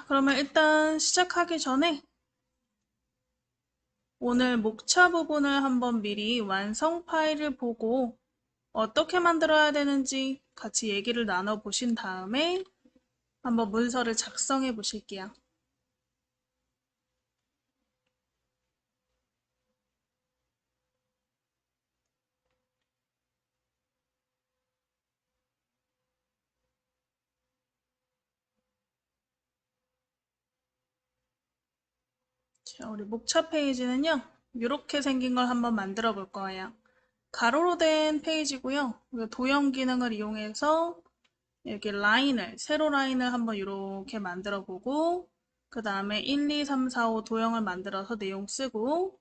그러면 일단 시작하기 전에 오늘 목차 부분을 한번 미리 완성 파일을 보고 어떻게 만들어야 되는지 같이 얘기를 나눠보신 다음에 한번 문서를 작성해 보실게요. 자, 우리 목차 페이지는요, 이렇게 생긴 걸 한번 만들어 볼 거예요. 가로로 된 페이지고요. 도형 기능을 이용해서 이렇게 세로 라인을 한번 이렇게 만들어 보고, 그 다음에 1, 2, 3, 4, 5 도형을 만들어서 내용 쓰고,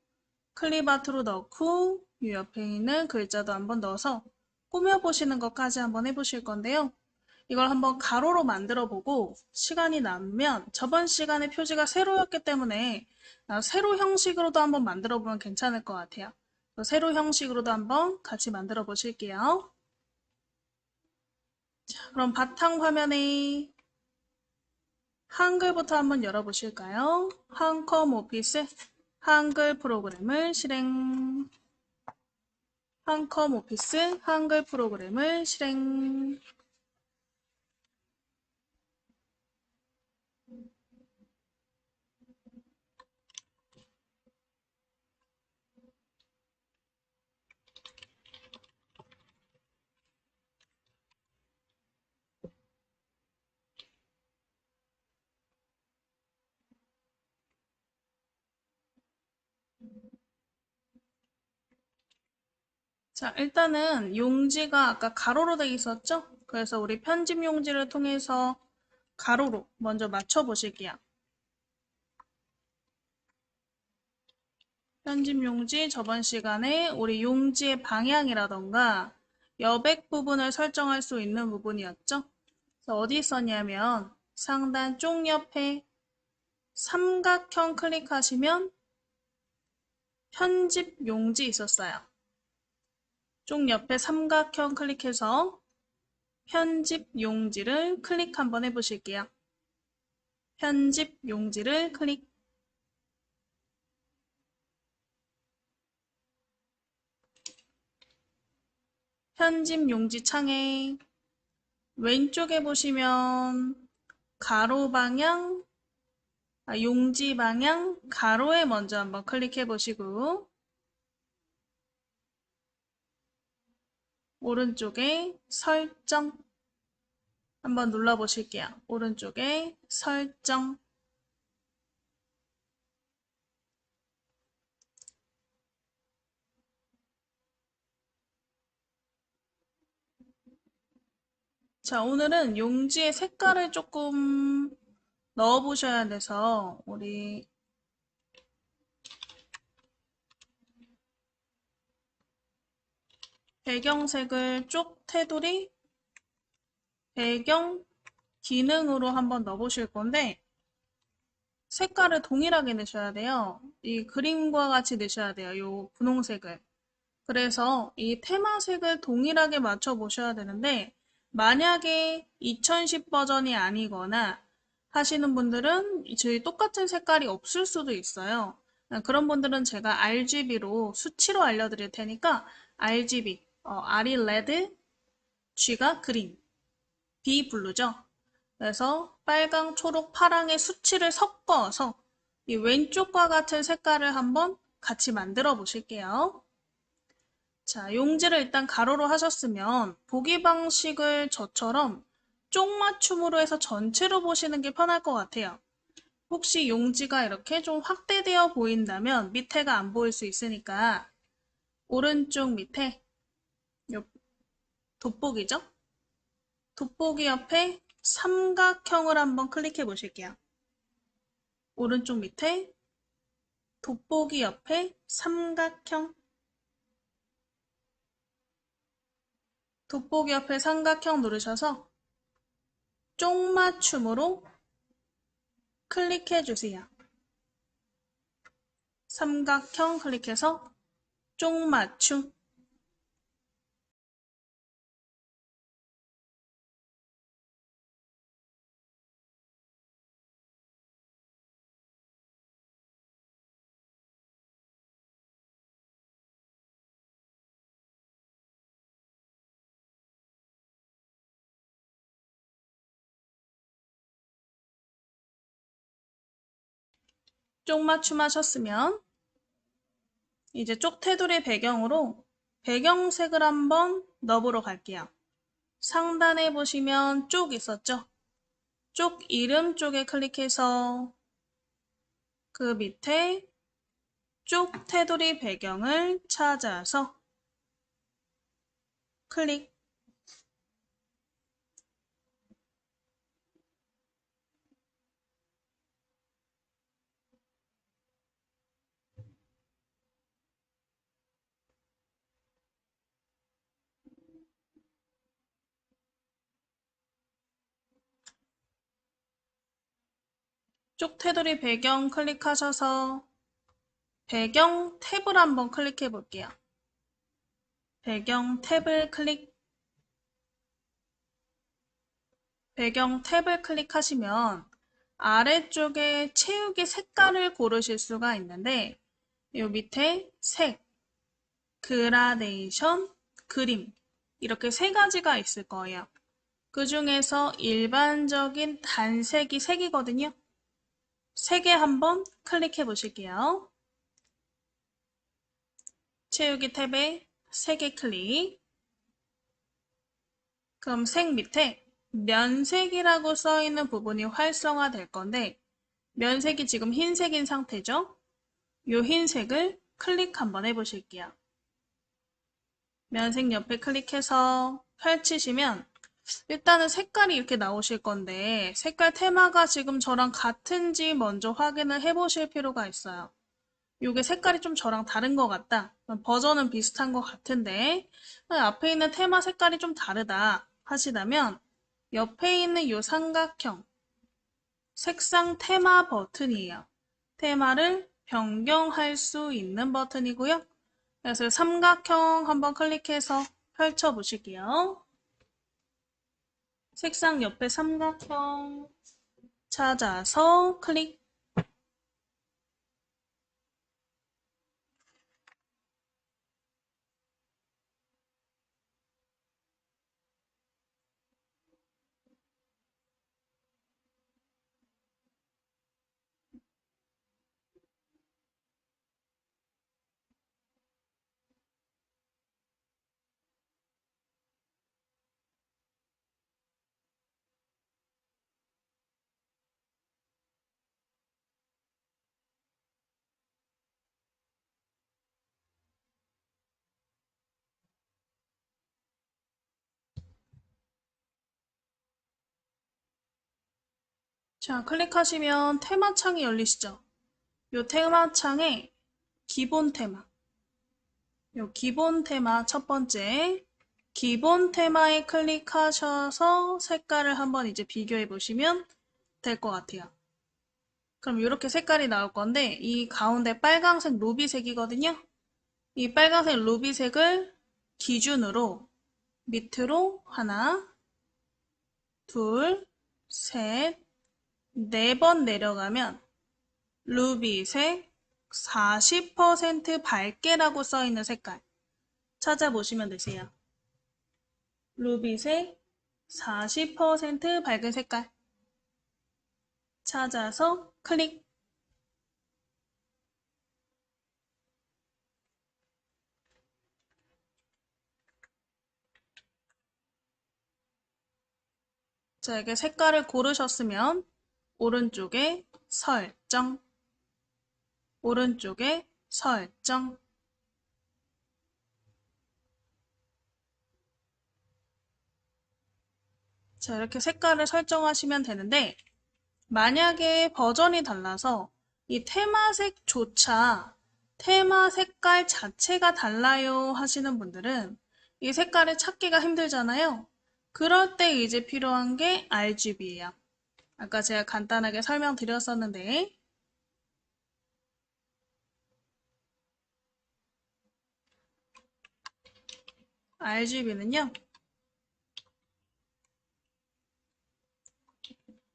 클립아트로 넣고, 이 옆에 있는 글자도 한번 넣어서 꾸며보시는 것까지 한번 해보실 건데요. 이걸 한번 가로로 만들어 보고 시간이 남으면 저번 시간에 표지가 세로였기 때문에 세로 형식으로도 한번 만들어 보면 괜찮을 것 같아요. 세로 형식으로도 한번 같이 만들어 보실게요. 자, 그럼 바탕 화면에 한글부터 한번 열어보실까요? 한컴 오피스 한글 프로그램을 실행. 한컴 오피스 한글 프로그램을 실행. 자, 일단은 용지가 아까 가로로 되어 있었죠? 그래서 우리 편집 용지를 통해서 가로로 먼저 맞춰 보실게요. 편집 용지 저번 시간에 우리 용지의 방향이라던가 여백 부분을 설정할 수 있는 부분이었죠? 그래서 어디 있었냐면 상단 쪽 옆에 삼각형 클릭하시면 편집 용지 있었어요. 쪽 옆에 삼각형 클릭해서 편집 용지를 클릭 한번 해보실게요. 편집 용지를 클릭. 편집 용지 창에 왼쪽에 보시면 가로 방향, 용지 방향, 가로에 먼저 한번 클릭해 보시고 오른쪽에 설정 한번 눌러 보실게요. 오른쪽에 설정. 자, 오늘은 용지의 색깔을 조금 넣어 보셔야 돼서 우리 배경색을 쪽 테두리 배경 기능으로 한번 넣어 보실 건데 색깔을 동일하게 넣으셔야 돼요. 이 그림과 같이 넣으셔야 돼요. 이 분홍색을. 그래서 이 테마색을 동일하게 맞춰 보셔야 되는데 만약에 2010 버전이 아니거나 하시는 분들은 저희 똑같은 색깔이 없을 수도 있어요. 그런 분들은 제가 RGB로 수치로 알려드릴 테니까 RGB, R이 레드, G가 그린, B 블루죠. 그래서 빨강, 초록, 파랑의 수치를 섞어서 이 왼쪽과 같은 색깔을 한번 같이 만들어 보실게요. 자, 용지를 일단 가로로 하셨으면 보기 방식을 저처럼 쪽맞춤으로 해서 전체로 보시는 게 편할 것 같아요. 혹시 용지가 이렇게 좀 확대되어 보인다면 밑에가 안 보일 수 있으니까 오른쪽 밑에 요 돋보기죠? 돋보기 옆에 삼각형을 한번 클릭해 보실게요. 오른쪽 밑에 돋보기 옆에 삼각형, 돋보기 옆에 삼각형 누르셔서 쪽맞춤으로 클릭해 주세요. 삼각형 클릭해서 쪽맞춤. 쪽 맞춤하셨으면 이제 쪽 테두리 배경으로 배경색을 한번 넣어보러 갈게요. 상단에 보시면 쪽 있었죠? 쪽 이름 쪽에 클릭해서 그 밑에 쪽 테두리 배경을 찾아서 클릭. 쪽 테두리 배경 클릭하셔서 배경 탭을 한번 클릭해 볼게요. 배경 탭을 클릭. 배경 탭을 클릭하시면 아래쪽에 채우기 색깔을 고르실 수가 있는데 이 밑에 색, 그라데이션, 그림 이렇게 세 가지가 있을 거예요. 그 중에서 일반적인 단색이 색이거든요. 색에 한번 클릭해 보실게요. 채우기 탭에 색에 클릭. 그럼 색 밑에 면색이라고 써 있는 부분이 활성화 될 건데 면색이 지금 흰색인 상태죠? 이 흰색을 클릭 한번 해보실게요. 면색 옆에 클릭해서 펼치시면 일단은 색깔이 이렇게 나오실 건데 색깔 테마가 지금 저랑 같은지 먼저 확인을 해보실 필요가 있어요. 이게 색깔이 좀 저랑 다른 것 같다. 버전은 비슷한 것 같은데 앞에 있는 테마 색깔이 좀 다르다 하시다면 옆에 있는 이 삼각형 색상 테마 버튼이에요. 테마를 변경할 수 있는 버튼이고요. 그래서 삼각형 한번 클릭해서 펼쳐 보실게요. 색상 옆에 삼각형 찾아서 클릭. 자, 클릭하시면 테마 창이 열리시죠? 이 테마 창에 기본 테마, 요 기본 테마 첫 번째 기본 테마에 클릭하셔서 색깔을 한번 이제 비교해 보시면 될 것 같아요. 그럼 이렇게 색깔이 나올 건데 이 가운데 빨강색 루비색이거든요. 이 빨강색 루비색을 기준으로 밑으로 하나, 둘, 셋, 네 번 내려가면 루비색 40% 밝게라고 써있는 색깔 찾아보시면 되세요. 루비색 40% 밝은 색깔 찾아서 클릭. 자, 이렇게 색깔을 고르셨으면 오른쪽에 설정, 오른쪽에 설정. 자, 이렇게 색깔을 설정하시면 되는데 만약에 버전이 달라서 이 테마색조차 테마 색깔 자체가 달라요 하시는 분들은 이 색깔을 찾기가 힘들잖아요. 그럴 때 이제 필요한 게 RGB예요. 아까 제가 간단하게 설명드렸었는데 RGB는요.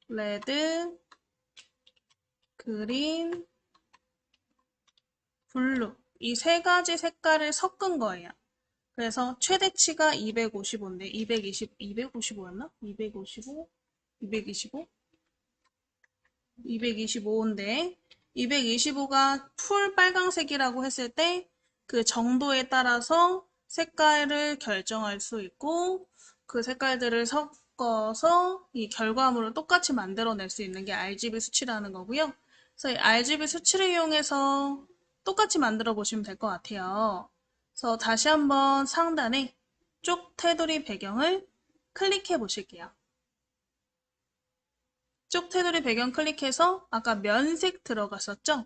레드, 그린, 블루 이 세 가지 색깔을 섞은 거예요. 그래서 최대치가 255인데 255였나? 255? 225? 225인데 225가 풀 빨강색이라고 했을 때 그 정도에 따라서 색깔을 결정할 수 있고 그 색깔들을 섞어서 이 결과물을 똑같이 만들어낼 수 있는 게 RGB 수치라는 거고요. 그래서 이 RGB 수치를 이용해서 똑같이 만들어 보시면 될 것 같아요. 그래서 다시 한번 상단에 쪽 테두리 배경을 클릭해 보실게요. 쪽 테두리 배경 클릭해서 아까 면색 들어갔었죠?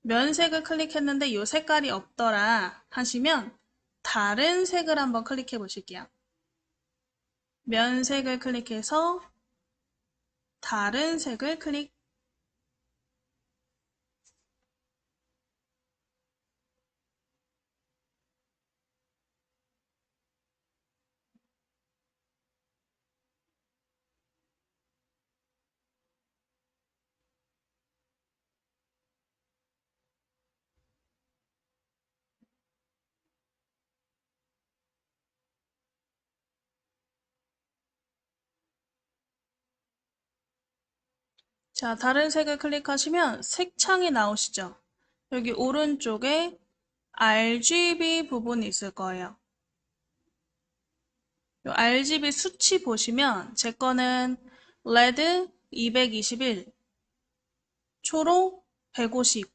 면색을 클릭했는데 이 색깔이 없더라 하시면 다른 색을 한번 클릭해 보실게요. 면색을 클릭해서 다른 색을 클릭. 자, 다른 색을 클릭하시면 색창이 나오시죠? 여기 오른쪽에 RGB 부분이 있을 거예요. 이 RGB 수치 보시면 제 거는 레드 221, 초록 150,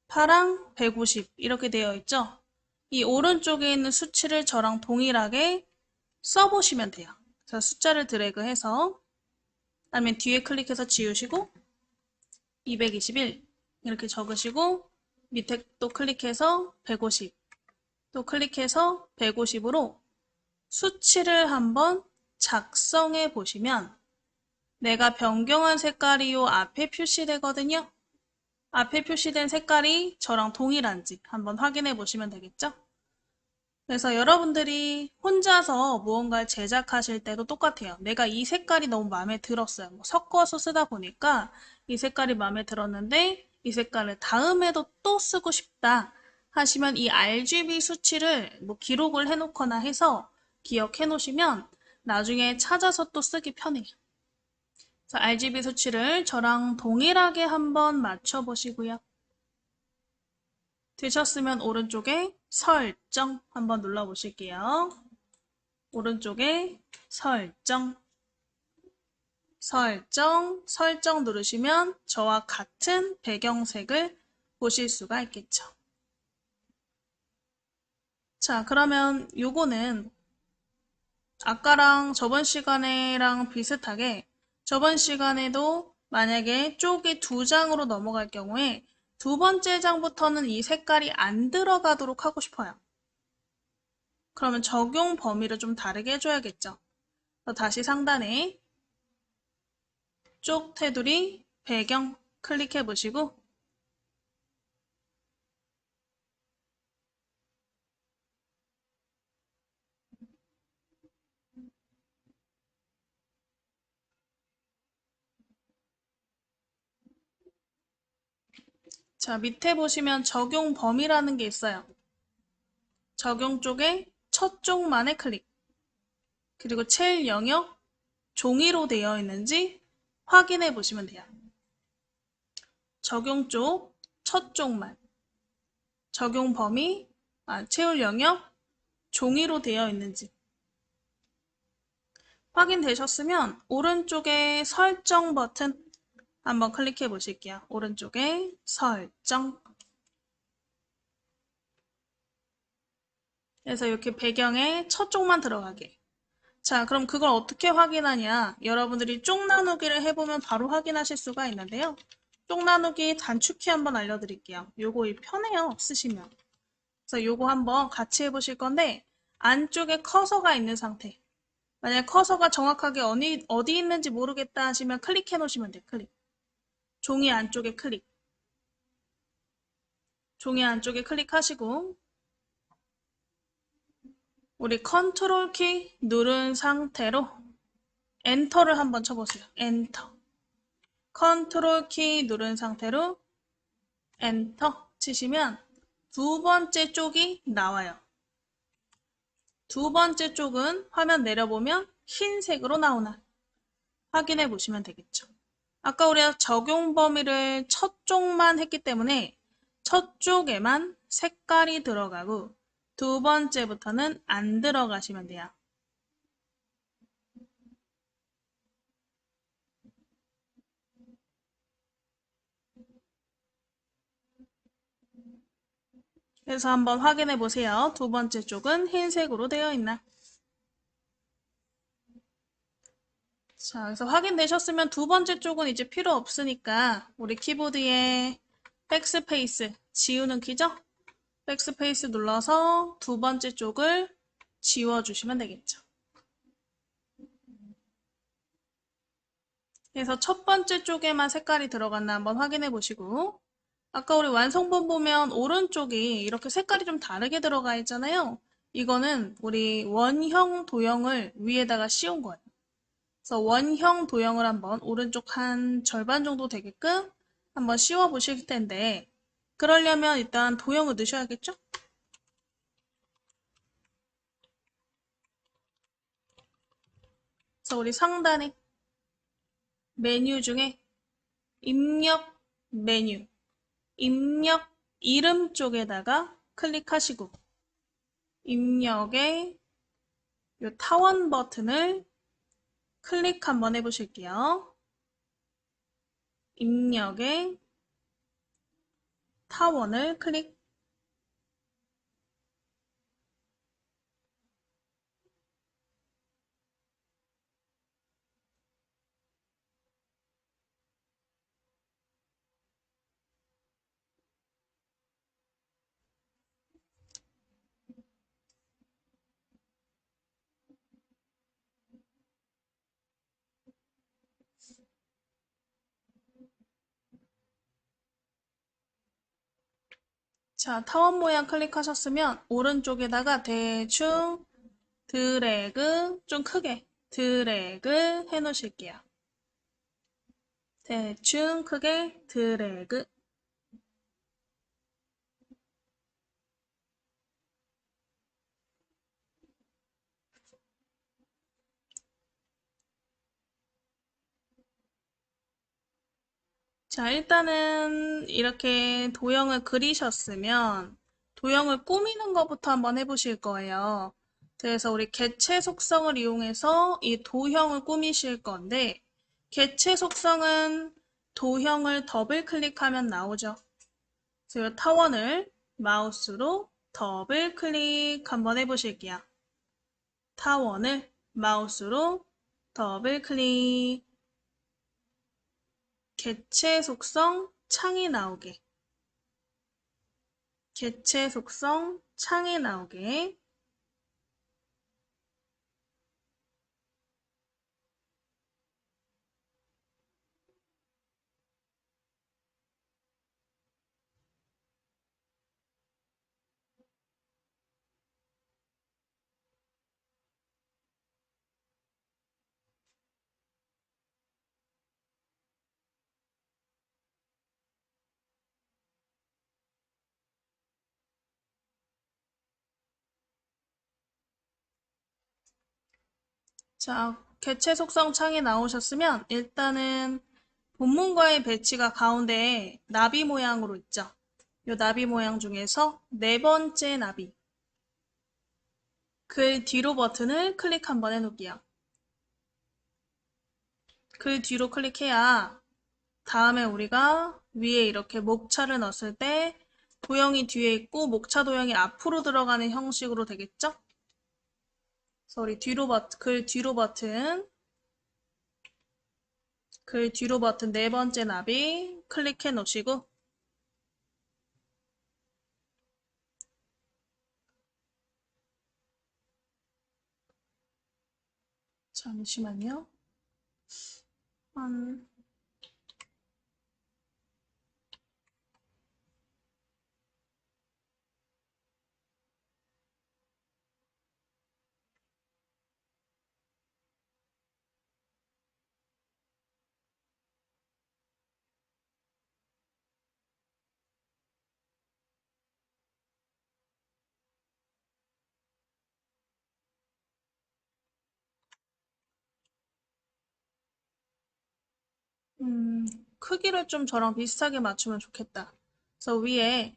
파랑 150 이렇게 되어 있죠? 이 오른쪽에 있는 수치를 저랑 동일하게 써보시면 돼요. 그래서 숫자를 드래그해서 그다음에 뒤에 클릭해서 지우시고 221 이렇게 적으시고 밑에 또 클릭해서 150 또 클릭해서 150으로 수치를 한번 작성해 보시면 내가 변경한 색깔이 요 앞에 표시되거든요. 앞에 표시된 색깔이 저랑 동일한지 한번 확인해 보시면 되겠죠? 그래서 여러분들이 혼자서 무언가를 제작하실 때도 똑같아요. 내가 이 색깔이 너무 마음에 들었어요. 뭐 섞어서 쓰다 보니까 이 색깔이 마음에 들었는데 이 색깔을 다음에도 또 쓰고 싶다 하시면 이 RGB 수치를 뭐 기록을 해놓거나 해서 기억해 놓으시면 나중에 찾아서 또 쓰기 편해요. 그래서 RGB 수치를 저랑 동일하게 한번 맞춰 보시고요. 되셨으면 오른쪽에 설정 한번 눌러보실게요. 오른쪽에 설정 누르시면 저와 같은 배경색을 보실 수가 있겠죠. 자, 그러면 요거는 아까랑 저번 시간에랑 비슷하게 저번 시간에도 만약에 쪽이 2장으로 넘어갈 경우에 두 번째 장부터는 이 색깔이 안 들어가도록 하고 싶어요. 그러면 적용 범위를 좀 다르게 해줘야겠죠. 다시 상단에 쪽 테두리 배경 클릭해 보시고 자, 밑에 보시면 적용 범위라는 게 있어요. 적용 쪽에 첫 쪽만의 클릭 그리고 첼 영역 종이로 되어 있는지 확인해 보시면 돼요. 적용 쪽 첫 쪽만 적용 범위 채울 영역 종이로 되어 있는지 확인되셨으면 오른쪽에 설정 버튼 한번 클릭해 보실게요. 오른쪽에 설정 그래서 이렇게 배경에 첫 쪽만 들어가게. 자, 그럼 그걸 어떻게 확인하냐? 여러분들이 쪽 나누기를 해보면 바로 확인하실 수가 있는데요. 쪽 나누기 단축키 한번 알려드릴게요. 요거 편해요, 쓰시면. 그래서 요거 한번 같이 해보실 건데 안쪽에 커서가 있는 상태. 만약 커서가 정확하게 어디 있는지 모르겠다 하시면 클릭해 놓으시면 돼요. 클릭. 종이 안쪽에 클릭. 종이 안쪽에 클릭하시고 우리 컨트롤 키 누른 상태로 엔터를 한번 쳐보세요. 엔터. 컨트롤 키 누른 상태로 엔터 치시면 두 번째 쪽이 나와요. 두 번째 쪽은 화면 내려보면 흰색으로 나오나 확인해 보시면 되겠죠. 아까 우리가 적용 범위를 첫 쪽만 했기 때문에 첫 쪽에만 색깔이 들어가고 두 번째부터는 안 들어가시면 돼요. 그래서 한번 확인해 보세요. 두 번째 쪽은 흰색으로 되어 있나? 자, 그래서 확인되셨으면 두 번째 쪽은 이제 필요 없으니까 우리 키보드에 백스페이스 지우는 키죠? 백스페이스 눌러서 두 번째 쪽을 지워주시면 되겠죠. 그래서 첫 번째 쪽에만 색깔이 들어갔나 한번 확인해 보시고 아까 우리 완성본 보면 오른쪽이 이렇게 색깔이 좀 다르게 들어가 있잖아요. 이거는 우리 원형 도형을 위에다가 씌운 거예요. 그래서 원형 도형을 한번 오른쪽 한 절반 정도 되게끔 한번 씌워 보실 텐데 그러려면 일단 도형을 넣으셔야겠죠? 그래서 우리 상단에 메뉴 중에 입력 메뉴, 입력 이름 쪽에다가 클릭하시고 입력의 이 타원 버튼을 클릭 한번 해보실게요. 입력의 타원을 클릭. 자, 타원 모양 클릭하셨으면 오른쪽에다가 대충 드래그, 좀 크게 드래그 해 놓으실게요. 대충 크게 드래그. 자, 일단은 이렇게 도형을 그리셨으면 도형을 꾸미는 것부터 한번 해보실 거예요. 그래서 우리 개체 속성을 이용해서 이 도형을 꾸미실 건데 개체 속성은 도형을 더블 클릭하면 나오죠. 그래서 이 타원을 마우스로 더블 클릭 한번 해보실게요. 타원을 마우스로 더블 클릭. 개체 속성 창이 나오게. 개체 속성 창이 나오게. 자, 개체 속성 창이 나오셨으면 일단은 본문과의 배치가 가운데에 나비 모양으로 있죠. 이 나비 모양 중에서 네 번째 나비. 글 뒤로 버튼을 클릭 한번 해놓을게요. 글 뒤로 클릭해야 다음에 우리가 위에 이렇게 목차를 넣었을 때 도형이 뒤에 있고 목차 도형이 앞으로 들어가는 형식으로 되겠죠? 그래서 우리 뒤로 버튼, 글 뒤로 버튼 네 번째 나비 클릭해 놓으시고 잠시만요. 한 음, 크기를 좀 저랑 비슷하게 맞추면 좋겠다. 그래서 위에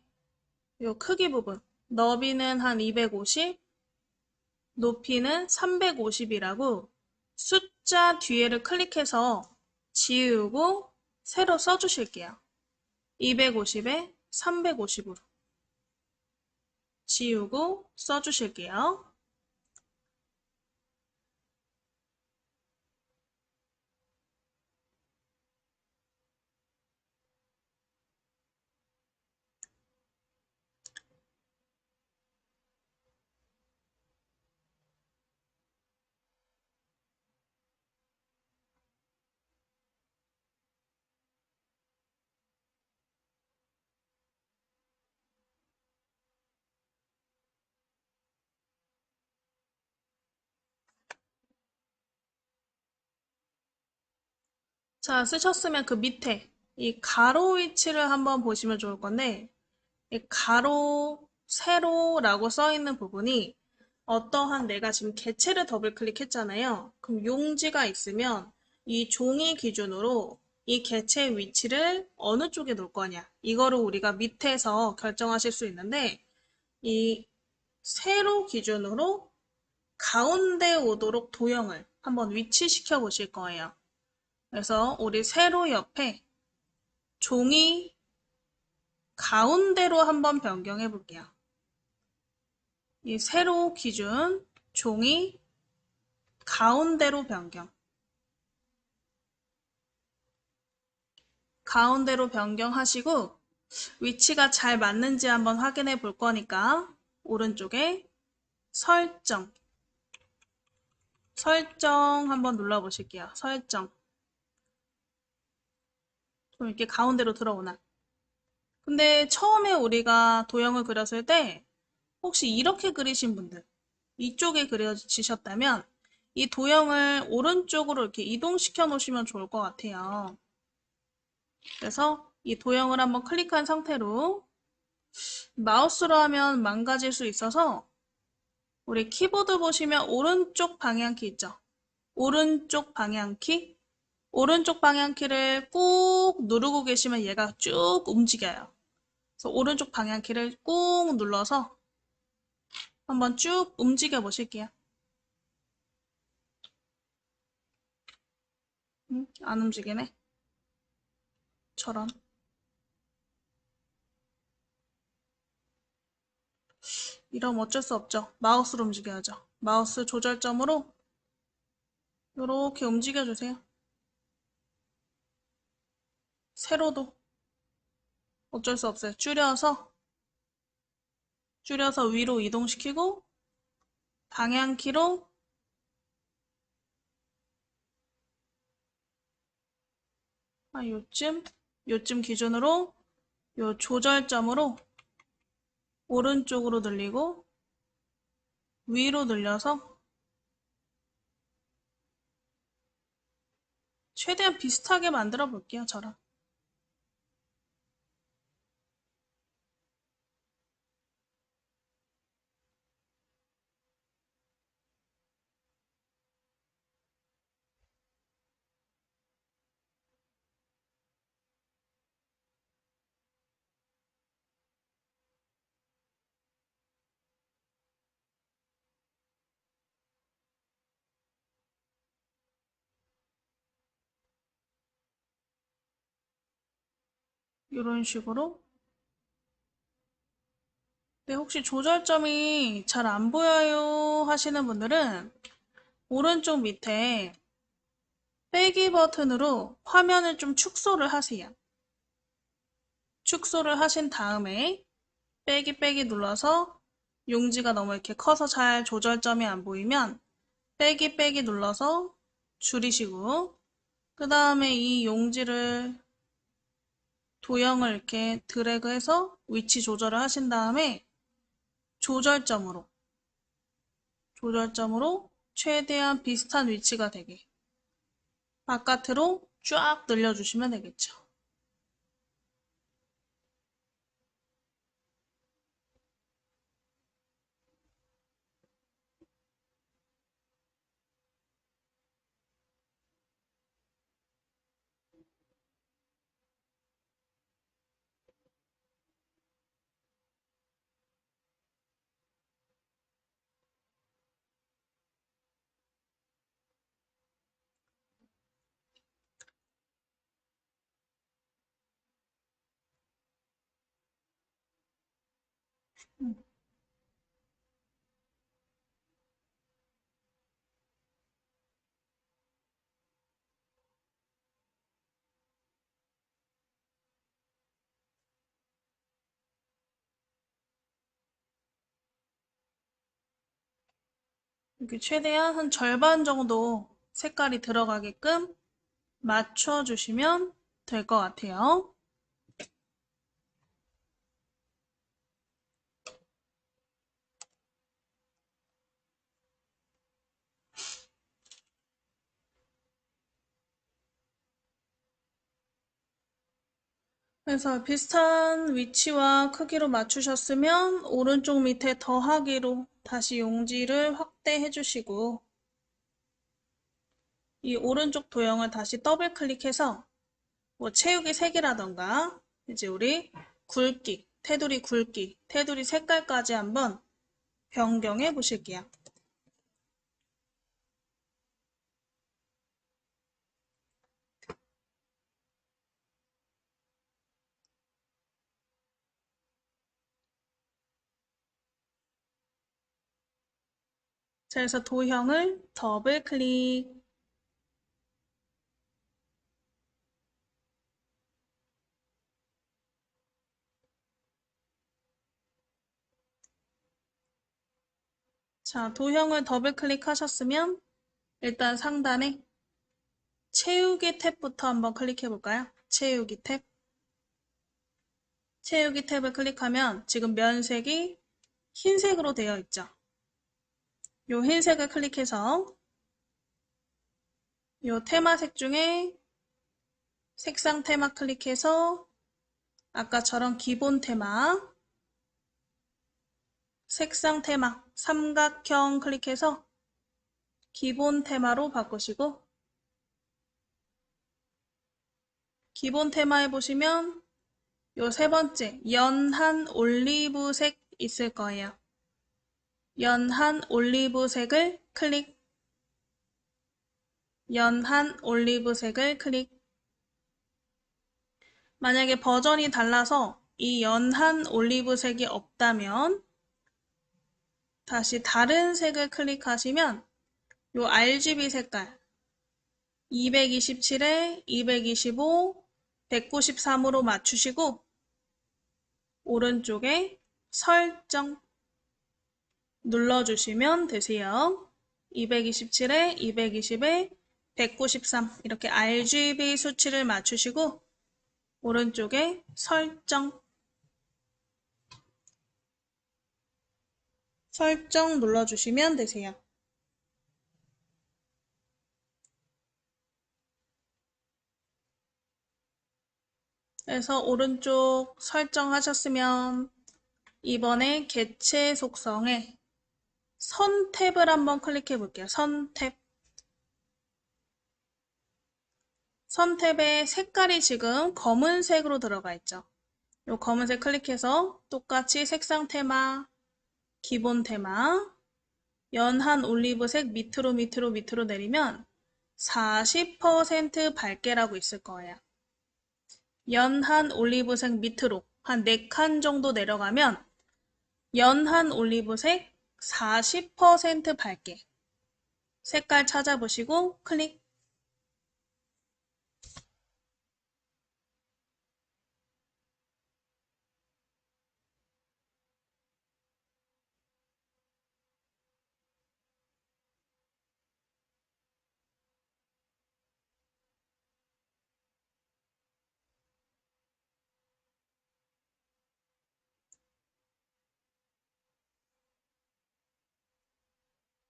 요 크기 부분, 너비는 한 250, 높이는 350이라고 숫자 뒤에를 클릭해서 지우고 새로 써주실게요. 250에 350으로 지우고 써주실게요. 자, 쓰셨으면 그 밑에 이 가로 위치를 한번 보시면 좋을 건데, 이 가로, 세로라고 써 있는 부분이 어떠한 내가 지금 개체를 더블 클릭했잖아요. 그럼 용지가 있으면 이 종이 기준으로 이 개체의 위치를 어느 쪽에 놓을 거냐. 이거를 우리가 밑에서 결정하실 수 있는데, 이 세로 기준으로 가운데 오도록 도형을 한번 위치시켜 보실 거예요. 그래서 우리 세로 옆에 종이 가운데로 한번 변경해 볼게요. 이 세로 기준 종이 가운데로 변경. 가운데로 변경하시고 위치가 잘 맞는지 한번 확인해 볼 거니까 오른쪽에 설정. 설정 한번 눌러 보실게요. 설정. 좀 이렇게 가운데로 들어오나. 근데 처음에 우리가 도형을 그렸을 때 혹시 이렇게 그리신 분들, 이쪽에 그려지셨다면 이 도형을 오른쪽으로 이렇게 이동시켜 놓으시면 좋을 것 같아요. 그래서 이 도형을 한번 클릭한 상태로 마우스로 하면 망가질 수 있어서 우리 키보드 보시면 오른쪽 방향키 있죠? 오른쪽 방향키? 오른쪽 방향키를 꾹 누르고 계시면 얘가 쭉 움직여요. 그래서 오른쪽 방향키를 꾹 눌러서 한번 쭉 움직여 보실게요. 안 움직이네. 저런. 이러면 어쩔 수 없죠. 마우스로 움직여야죠. 마우스 조절점으로 이렇게 움직여주세요. 세로도 어쩔 수 없어요. 줄여서 위로 이동시키고 방향키로 요쯤 기준으로 요 조절점으로 오른쪽으로 늘리고 위로 늘려서 최대한 비슷하게 만들어 볼게요, 저랑. 이런 식으로. 네, 혹시 조절점이 잘 안 보여요 하시는 분들은 오른쪽 밑에 빼기 버튼으로 화면을 좀 축소를 하세요. 축소를 하신 다음에 빼기 눌러서 용지가 너무 이렇게 커서 잘 조절점이 안 보이면 빼기 눌러서 줄이시고 그 다음에 이 용지를 도형을 이렇게 드래그해서 위치 조절을 하신 다음에 조절점으로 최대한 비슷한 위치가 되게 바깥으로 쫙 늘려주시면 되겠죠. 이렇게 최대한 한 절반 정도 색깔이 들어가게끔 맞춰주시면 될 것 같아요. 그래서 비슷한 위치와 크기로 맞추셨으면 오른쪽 밑에 더하기로 다시 용지를 확대해 주시고 이 오른쪽 도형을 다시 더블 클릭해서 뭐 채우기 색이라던가 이제 우리 굵기, 테두리 색깔까지 한번 변경해 보실게요. 자, 그래서 도형을 더블 클릭. 자, 도형을 더블 클릭하셨으면 일단 상단에 채우기 탭부터 한번 클릭해 볼까요? 채우기 탭. 채우기 탭을 클릭하면 지금 면색이 흰색으로 되어 있죠. 이 흰색을 클릭해서 이 테마색 중에 색상 테마 클릭해서 아까처럼 기본 테마, 색상 테마, 삼각형 클릭해서 기본 테마로 바꾸시고 기본 테마에 보시면 요 세 번째 연한 올리브색 있을 거예요. 연한 올리브색을 클릭. 연한 올리브색을 클릭. 만약에 버전이 달라서 이 연한 올리브색이 없다면 다시 다른 색을 클릭하시면 요 RGB 색깔 227에 225, 193으로 맞추시고 오른쪽에 설정 눌러주시면 되세요. 227에 220에 193 이렇게 RGB 수치를 맞추시고 오른쪽에 설정 눌러주시면 되세요. 그래서 오른쪽 설정하셨으면 이번에 개체 속성에 선 탭을 한번 클릭해 볼게요. 선 탭. 선 탭에 색깔이 지금 검은색으로 들어가 있죠. 이 검은색 클릭해서 똑같이 색상 테마, 기본 테마, 연한 올리브색 밑으로 내리면 40% 밝게라고 있을 거예요. 연한 올리브색 밑으로 한 4칸 정도 내려가면 연한 올리브색 40% 밝게 색깔 찾아보시고 클릭.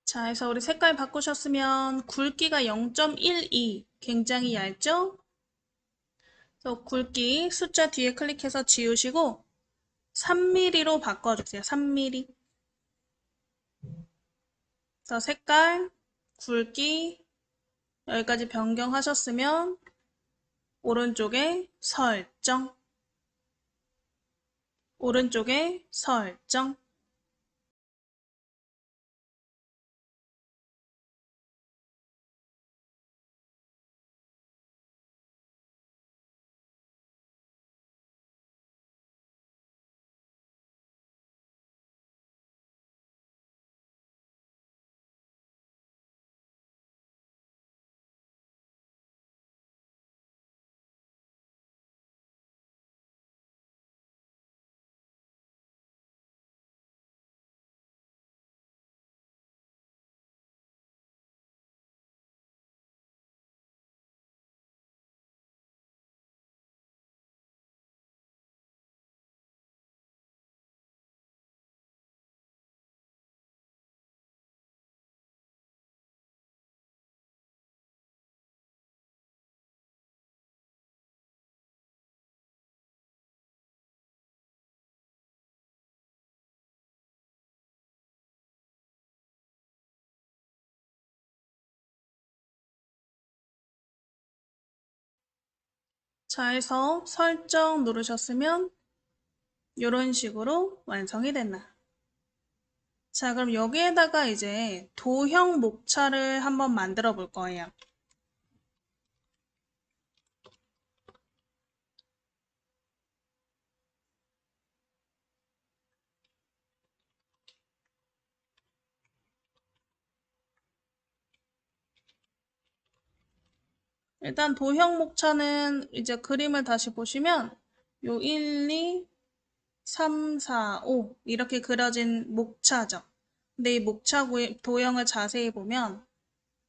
자, 해서 우리 색깔 바꾸셨으면 굵기가 0.12 굉장히 얇죠? 그래서 굵기 숫자 뒤에 클릭해서 지우시고 3mm로 바꿔주세요. 3mm. 그래서 색깔, 굵기 여기까지 변경하셨으면 오른쪽에 설정, 오른쪽에 설정. 자, 해서 설정 누르셨으면 이런 식으로 완성이 됐나. 자, 그럼 여기에다가 이제 도형 목차를 한번 만들어 볼 거예요. 일단 도형 목차는 이제 그림을 다시 보시면 요 1, 2, 3, 4, 5 이렇게 그려진 목차죠. 근데 이 목차 도형을 자세히 보면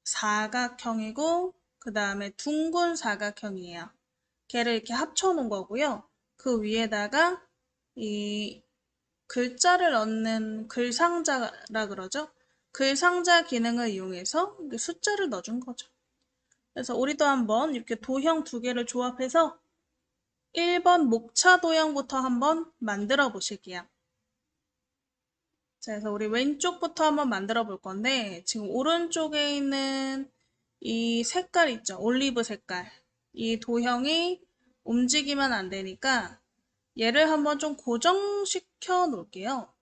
사각형이고 그 다음에 둥근 사각형이에요. 걔를 이렇게 합쳐 놓은 거고요. 그 위에다가 이 글자를 넣는 글상자라 그러죠. 글상자 기능을 이용해서 숫자를 넣어준 거죠. 그래서 우리도 한번 이렇게 도형 두 개를 조합해서 1번 목차 도형부터 한번 만들어 보실게요. 자, 그래서 우리 왼쪽부터 한번 만들어 볼 건데 지금 오른쪽에 있는 이 색깔 있죠? 올리브 색깔. 이 도형이 움직이면 안 되니까 얘를 한번 좀 고정시켜 놓을게요.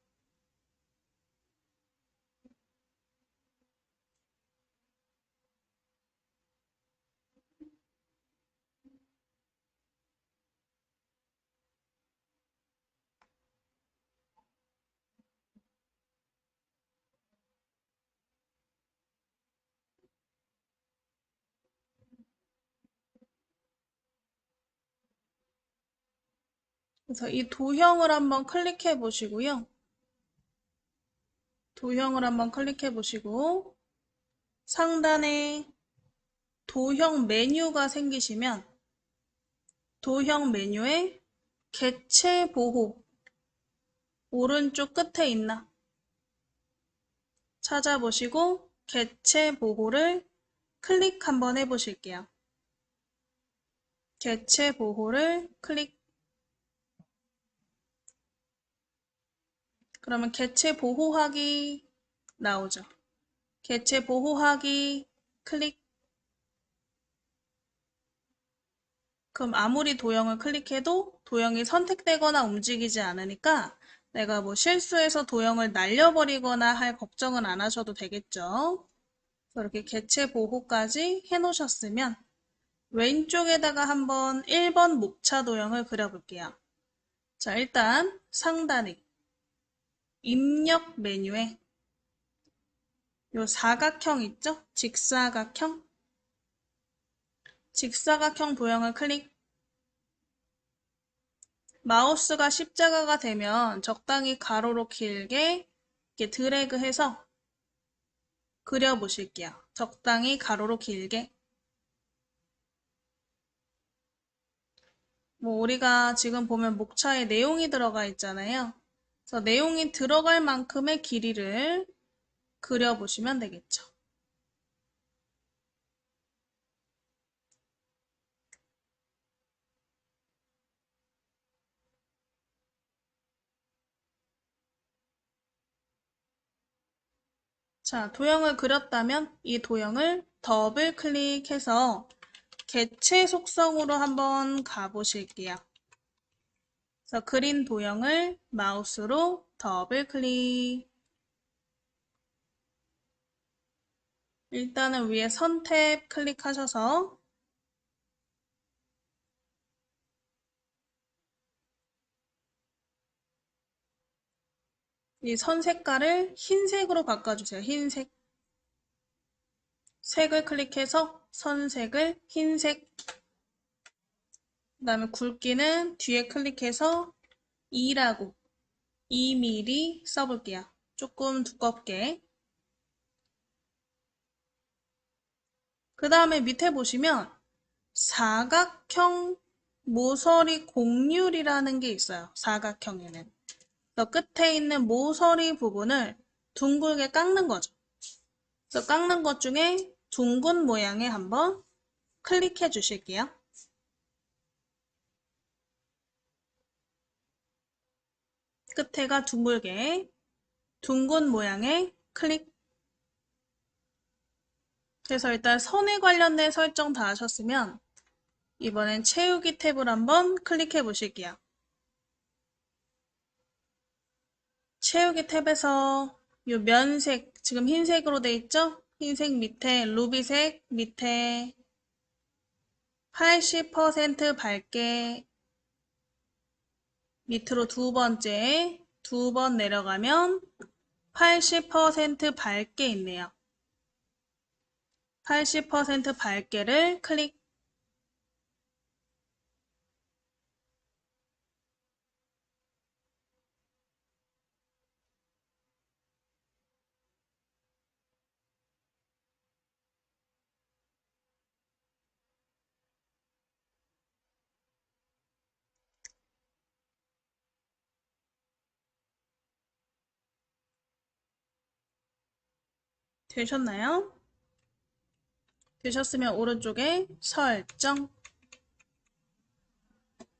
그래서 이 도형을 한번 클릭해 보시고요. 도형을 한번 클릭해 보시고 상단에 도형 메뉴가 생기시면 도형 메뉴에 개체 보호 오른쪽 끝에 있나 찾아보시고 개체 보호를 클릭 한번 해보실게요. 개체 보호를 클릭. 그러면 개체 보호하기 나오죠. 개체 보호하기 클릭. 그럼 아무리 도형을 클릭해도 도형이 선택되거나 움직이지 않으니까 내가 뭐 실수해서 도형을 날려버리거나 할 걱정은 안 하셔도 되겠죠. 이렇게 개체 보호까지 해놓으셨으면 왼쪽에다가 한번 1번 목차 도형을 그려볼게요. 자, 일단 상단에 입력 메뉴에 요 사각형 있죠? 직사각형. 직사각형 도형을 클릭. 마우스가 십자가가 되면 적당히 가로로 길게 이렇게 드래그해서 그려보실게요. 적당히 가로로 길게. 뭐 우리가 지금 보면 목차에 내용이 들어가 있잖아요. 그래서 내용이 들어갈 만큼의 길이를 그려보시면 되겠죠. 자, 도형을 그렸다면 이 도형을 더블 클릭해서 개체 속성으로 한번 가보실게요. 그래서 그린 도형을 마우스로 더블 클릭. 일단은 위에 선 탭 클릭하셔서 이 선 색깔을 흰색으로 바꿔주세요. 흰색. 색을 클릭해서 선색을 흰색. 그 다음에 굵기는 뒤에 클릭해서 2라고 2mm 써볼게요. 조금 두껍게. 그 다음에 밑에 보시면 사각형 모서리 곡률이라는 게 있어요. 사각형에는. 그래서 끝에 있는 모서리 부분을 둥글게 깎는 거죠. 그래서 깎는 것 중에 둥근 모양에 한번 클릭해 주실게요. 끝에가 둥글게 둥근 모양에 클릭. 그래서 일단 선에 관련된 설정 다 하셨으면 이번엔 채우기 탭을 한번 클릭해 보실게요. 채우기 탭에서 이 면색, 지금 흰색으로 돼 있죠? 흰색 밑에 루비색 밑에 80% 밝게 밑으로 두 번째 두 번 내려가면 80% 밝게 있네요. 80% 밝게를 클릭. 되셨나요? 되셨으면 오른쪽에 설정.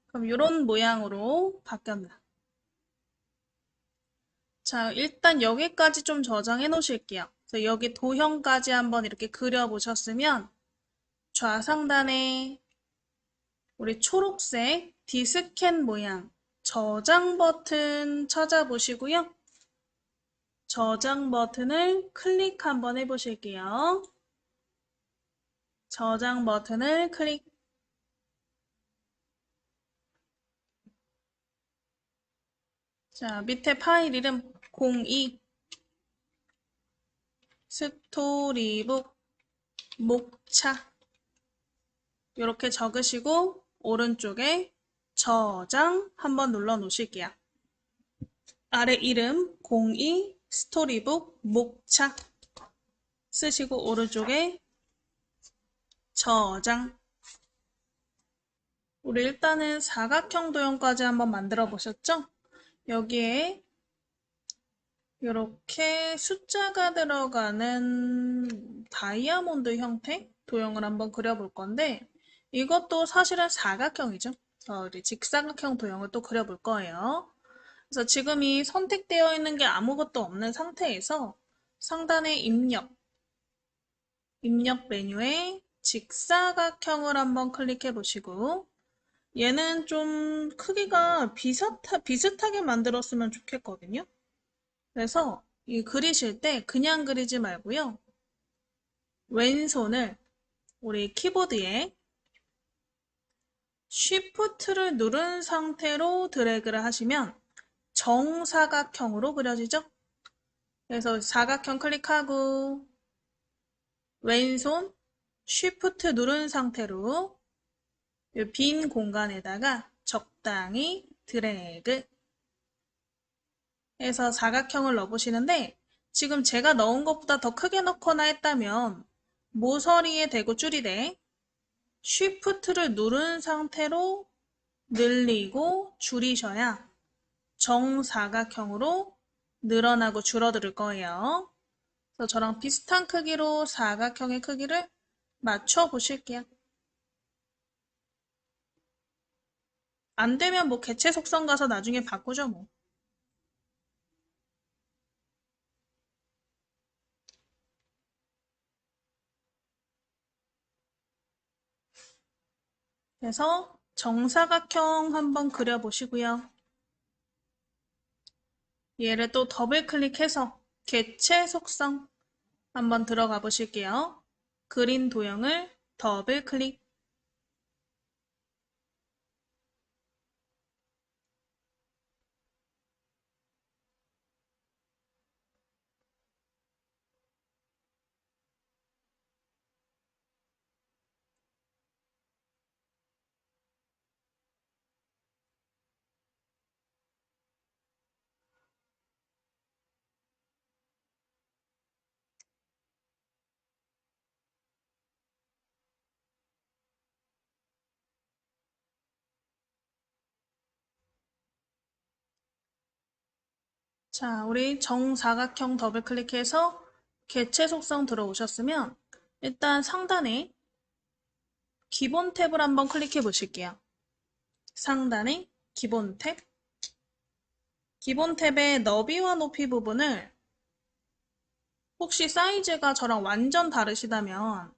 그럼 이런 모양으로 바뀌었나? 자, 일단 여기까지 좀 저장해 놓으실게요. 그래서 여기 도형까지 한번 이렇게 그려보셨으면 좌상단에 우리 초록색 디스캔 모양 저장 버튼 찾아보시고요. 저장 버튼을 클릭 한번 해보실게요. 저장 버튼을 클릭. 자, 밑에 파일 이름 02 스토리북 목차 이렇게 적으시고 오른쪽에 저장 한번 눌러 놓으실게요. 아래 이름 02 스토리북 목차 쓰시고 오른쪽에 저장. 우리 일단은 사각형 도형까지 한번 만들어 보셨죠? 여기에 이렇게 숫자가 들어가는 다이아몬드 형태 도형을 한번 그려볼 건데 이것도 사실은 사각형이죠. 우리 직사각형 도형을 또 그려볼 거예요. 그래서 지금 이 선택되어 있는 게 아무것도 없는 상태에서 상단에 입력 메뉴에 직사각형을 한번 클릭해 보시고 얘는 좀 크기가 비슷하게 만들었으면 좋겠거든요. 그래서 이 그리실 때 그냥 그리지 말고요. 왼손을 우리 키보드에 Shift를 누른 상태로 드래그를 하시면 정사각형으로 그려지죠? 그래서 사각형 클릭하고 왼손 Shift 누른 상태로 이 빈 공간에다가 적당히 드래그 해서 사각형을 넣어보시는데 지금 제가 넣은 것보다 더 크게 넣거나 했다면 모서리에 대고 줄이되 Shift를 누른 상태로 늘리고 줄이셔야 정사각형으로 늘어나고 줄어들 거예요. 그래서 저랑 비슷한 크기로 사각형의 크기를 맞춰 보실게요. 안 되면 뭐 개체 속성 가서 나중에 바꾸죠 뭐. 그래서 정사각형 한번 그려보시고요. 얘를 또 더블 클릭해서 개체 속성 한번 들어가 보실게요. 그린 도형을 더블 클릭. 자, 우리 정사각형 더블 클릭해서 개체 속성 들어오셨으면 일단 상단에 기본 탭을 한번 클릭해 보실게요. 상단에 기본 탭. 기본 탭의 너비와 높이 부분을 혹시 사이즈가 저랑 완전 다르시다면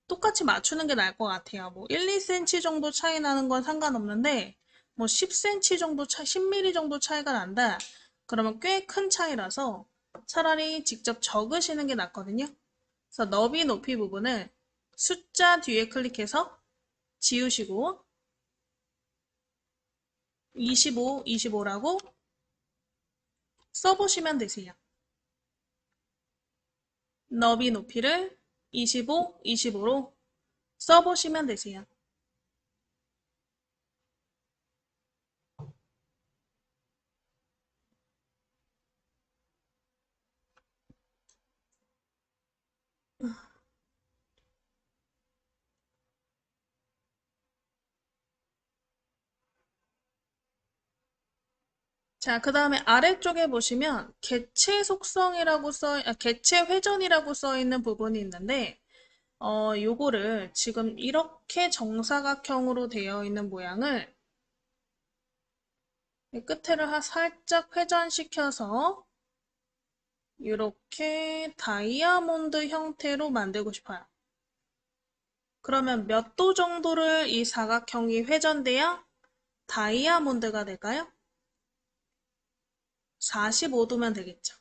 똑같이 맞추는 게 나을 것 같아요. 뭐 1, 2cm 정도 차이 나는 건 상관없는데 뭐 10cm 정도 10mm 정도 차이가 난다. 그러면 꽤 큰 차이라서 차라리 직접 적으시는 게 낫거든요. 그래서 너비 높이 부분을 숫자 뒤에 클릭해서 지우시고 25, 25라고 써보시면 되세요. 너비 높이를 25, 25로 써보시면 되세요. 자, 그 다음에 아래쪽에 보시면 개체 속성이라고 개체 회전이라고 써 있는 부분이 있는데, 요거를 지금 이렇게 정사각형으로 되어 있는 모양을 끝에를 살짝 회전시켜서 이렇게 다이아몬드 형태로 만들고 싶어요. 그러면 몇 도 정도를 이 사각형이 회전돼야 다이아몬드가 될까요? 45도면 되겠죠.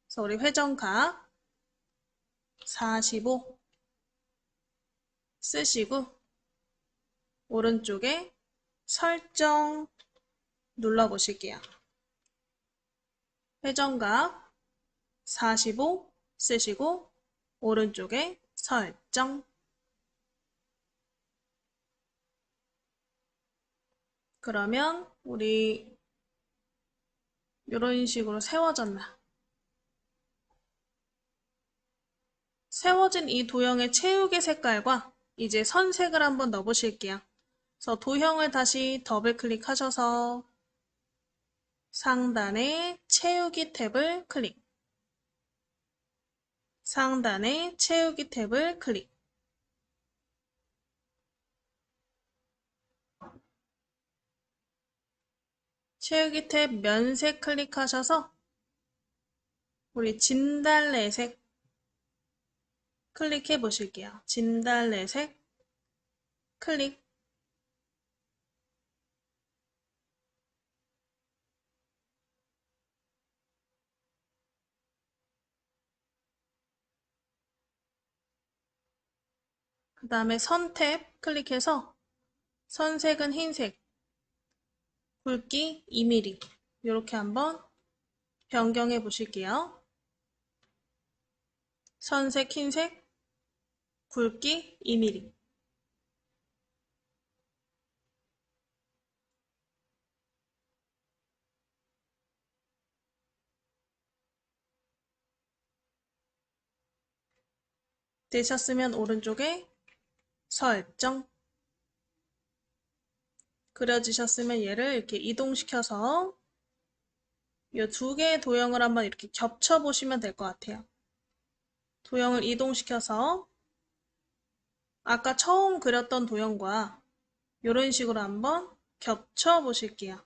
그래서 우리 회전각 45 쓰시고 오른쪽에 설정 눌러보실게요. 회전각 45 쓰시고 오른쪽에 설정. 그러면 우리 이런 식으로 세워졌나? 세워진 이 도형의 채우개 색깔과 이제 선색을 한번 넣어보실게요. 그래서 도형을 다시 더블 클릭하셔서 상단에 채우기 탭을 클릭. 상단에 채우기 탭을 클릭. 채우기 탭 면색 클릭하셔서 우리 진달래색 클릭해 보실게요. 진달래색 클릭. 그 다음에 선 탭 클릭해서 선색은 흰색, 굵기 2mm 이렇게 한번 변경해 보실게요. 선색 흰색, 굵기 2mm. 되셨으면 오른쪽에 설정. 그려지셨으면 얘를 이렇게 이동시켜서 이 두 개의 도형을 한번 이렇게 겹쳐 보시면 될 것 같아요. 도형을 이동시켜서 아까 처음 그렸던 도형과 이런 식으로 한번 겹쳐 보실게요.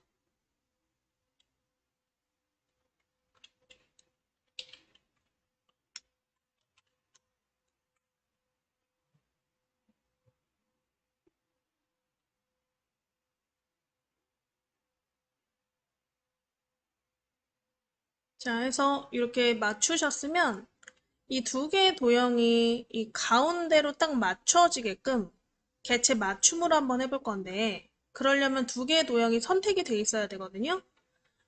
자, 해서 이렇게 맞추셨으면 이 두 개의 도형이 이 가운데로 딱 맞춰지게끔 개체 맞춤으로 한번 해볼 건데 그러려면 두 개의 도형이 선택이 돼 있어야 되거든요.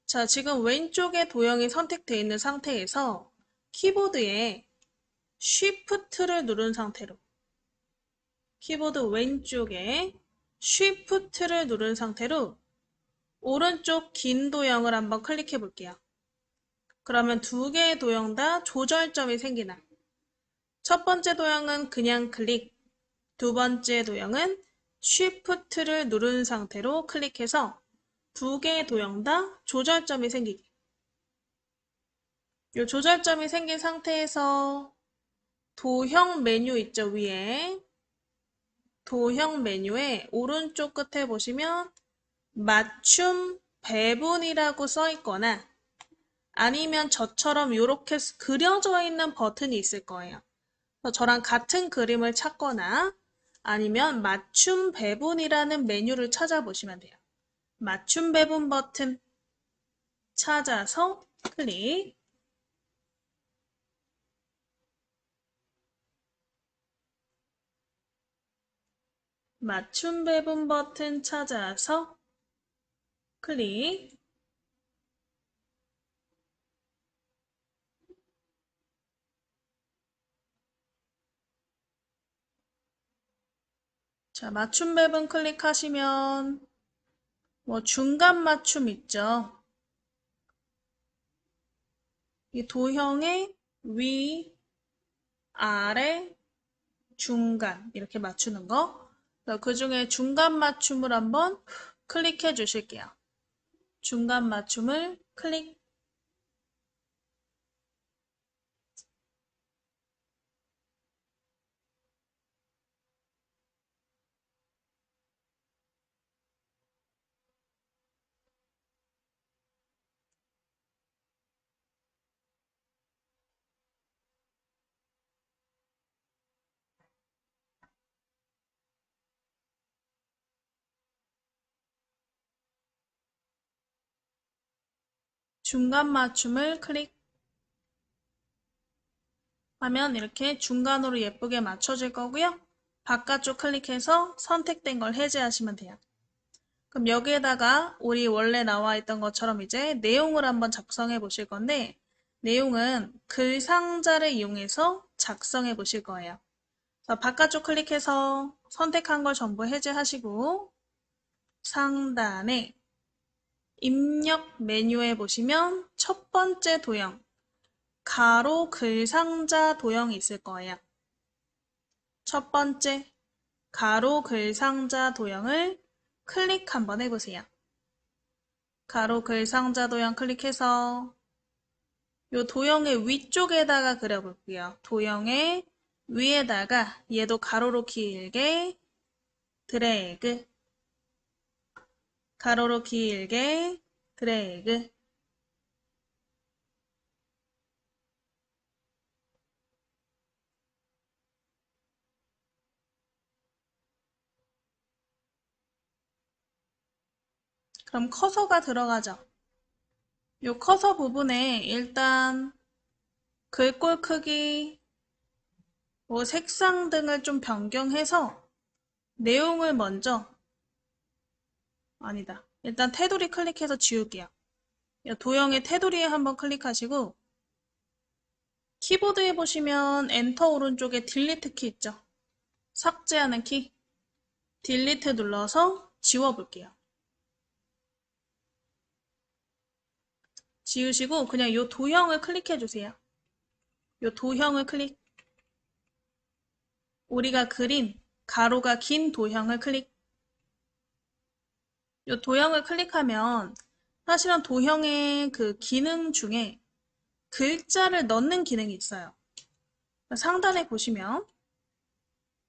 자, 지금 왼쪽에 도형이 선택되어 있는 상태에서 키보드에 Shift를 누른 상태로 키보드 왼쪽에 Shift를 누른 상태로 오른쪽 긴 도형을 한번 클릭해 볼게요. 그러면 두 개의 도형 다 조절점이 생기나. 첫 번째 도형은 그냥 클릭, 두 번째 도형은 Shift를 누른 상태로 클릭해서 두 개의 도형 다 조절점이 생기게. 이 조절점이 생긴 상태에서 도형 메뉴 있죠, 위에. 도형 메뉴에 오른쪽 끝에 보시면 맞춤 배분이라고 써 있거나 아니면 저처럼 이렇게 그려져 있는 버튼이 있을 거예요. 그래서 저랑 같은 그림을 찾거나 아니면 맞춤 배분이라는 메뉴를 찾아보시면 돼요. 맞춤 배분 버튼 찾아서 클릭. 맞춤 배분 버튼 찾아서 클릭. 자, 맞춤 배분 클릭하시면 뭐 중간 맞춤 있죠. 이 도형의 위, 아래, 중간 이렇게 맞추는 거. 그 중에 중간 맞춤을 한번 클릭해 주실게요. 중간 맞춤을 클릭. 중간 맞춤을 클릭 하면 이렇게 중간으로 예쁘게 맞춰질 거고요. 바깥쪽 클릭해서 선택된 걸 해제하시면 돼요. 그럼 여기에다가 우리 원래 나와 있던 것처럼 이제 내용을 한번 작성해 보실 건데 내용은 글 상자를 이용해서 작성해 보실 거예요. 그래서 바깥쪽 클릭해서 선택한 걸 전부 해제하시고 상단에 입력 메뉴에 보시면 첫 번째 도형 가로 글 상자 도형이 있을 거예요. 첫 번째 가로 글 상자 도형을 클릭 한번 해보세요. 가로 글 상자 도형 클릭해서 이 도형의 위쪽에다가 그려볼게요. 도형의 위에다가 얘도 가로로 길게 드래그, 가로로 길게 드래그. 그럼 커서가 들어가죠. 이 커서 부분에 일단 글꼴 크기, 뭐 색상 등을 좀 변경해서 내용을 먼저, 아니다. 일단 테두리 클릭해서 지울게요. 도형의 테두리에 한번 클릭하시고 키보드에 보시면 엔터 오른쪽에 딜리트 키 있죠? 삭제하는 키. 딜리트 눌러서 지워볼게요. 지우시고 그냥 이 도형을 클릭해주세요. 이 도형을 클릭. 우리가 그린 가로가 긴 도형을 클릭. 이 도형을 클릭하면 사실은 도형의 그 기능 중에 글자를 넣는 기능이 있어요. 상단에 보시면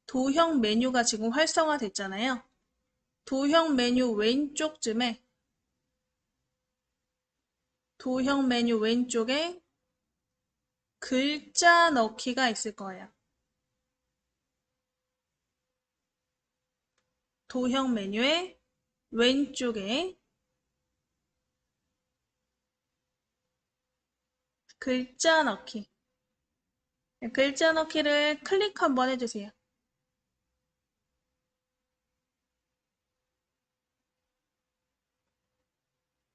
도형 메뉴가 지금 활성화됐잖아요. 도형 메뉴 왼쪽쯤에 도형 메뉴 왼쪽에 글자 넣기가 있을 거예요. 도형 메뉴의 왼쪽에 글자 넣기. 글자 넣기를 클릭 한번 해주세요.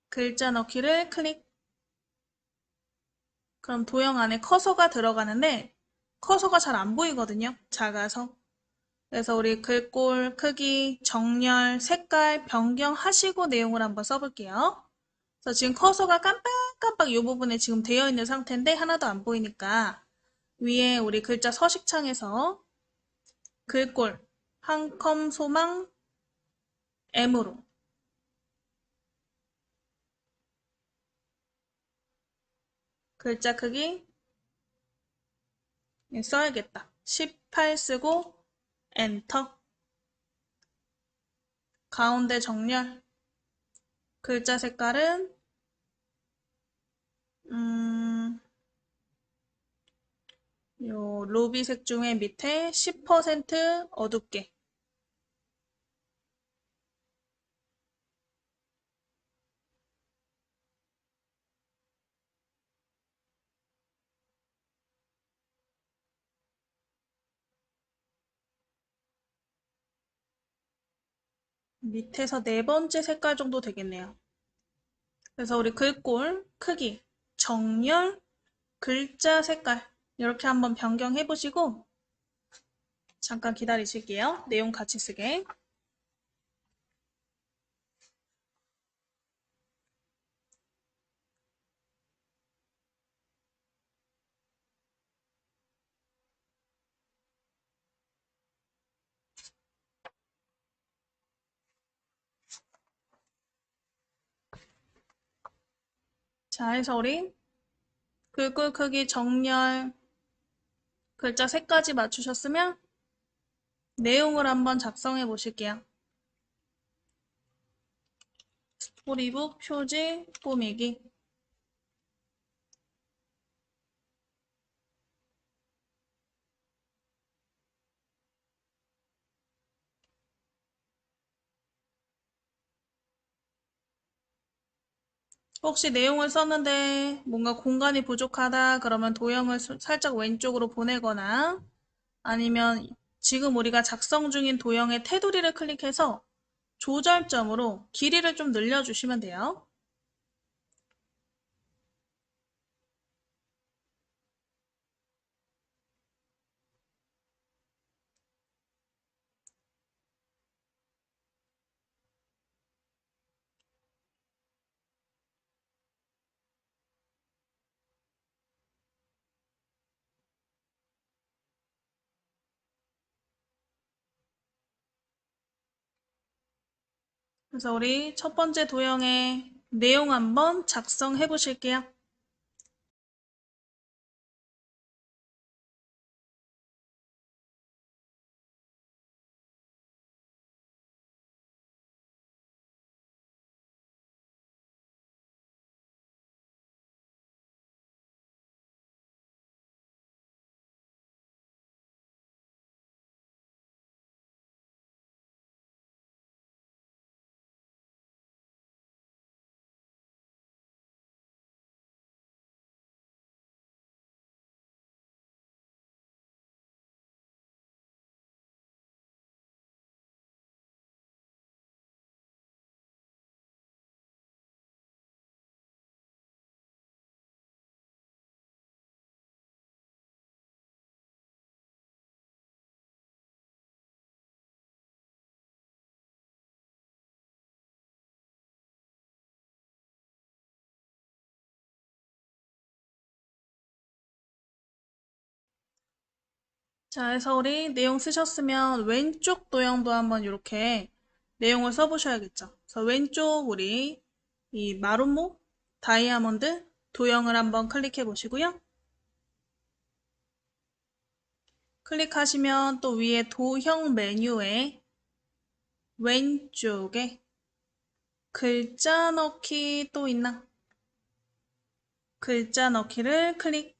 글자 넣기를 클릭. 그럼 도형 안에 커서가 들어가는데 커서가 잘 안 보이거든요. 작아서. 그래서 우리 글꼴 크기, 정렬, 색깔 변경하시고 내용을 한번 써볼게요. 그래서 지금 커서가 깜빡깜빡 이 부분에 지금 되어 있는 상태인데 하나도 안 보이니까 위에 우리 글자 서식창에서 글꼴 한 컴 소망 M으로 글자 크기 써야겠다. 18 쓰고 엔터. 가운데 정렬. 글자 색깔은 요 루비색 중에 밑에 10% 어둡게. 밑에서 네 번째 색깔 정도 되겠네요. 그래서 우리 글꼴 크기, 정렬, 글자 색깔 이렇게 한번 변경해 보시고 잠깐 기다리실게요. 내용 같이 쓰게. 자, 해서 우리 글꼴 크기, 정렬, 글자 색까지 맞추셨으면 내용을 한번 작성해 보실게요. 스토리북 표지 꾸미기. 혹시 내용을 썼는데 뭔가 공간이 부족하다 그러면 도형을 살짝 왼쪽으로 보내거나 아니면 지금 우리가 작성 중인 도형의 테두리를 클릭해서 조절점으로 길이를 좀 늘려주시면 돼요. 그래서 우리 첫 번째 도형의 내용 한번 작성해 보실게요. 자, 해서 우리 내용 쓰셨으면 왼쪽 도형도 한번 이렇게 내용을 써보셔야겠죠. 그래서 왼쪽 우리 이 마름모 다이아몬드 도형을 한번 클릭해 보시고요. 클릭하시면 또 위에 도형 메뉴에 왼쪽에 글자 넣기 또 있나? 글자 넣기를 클릭.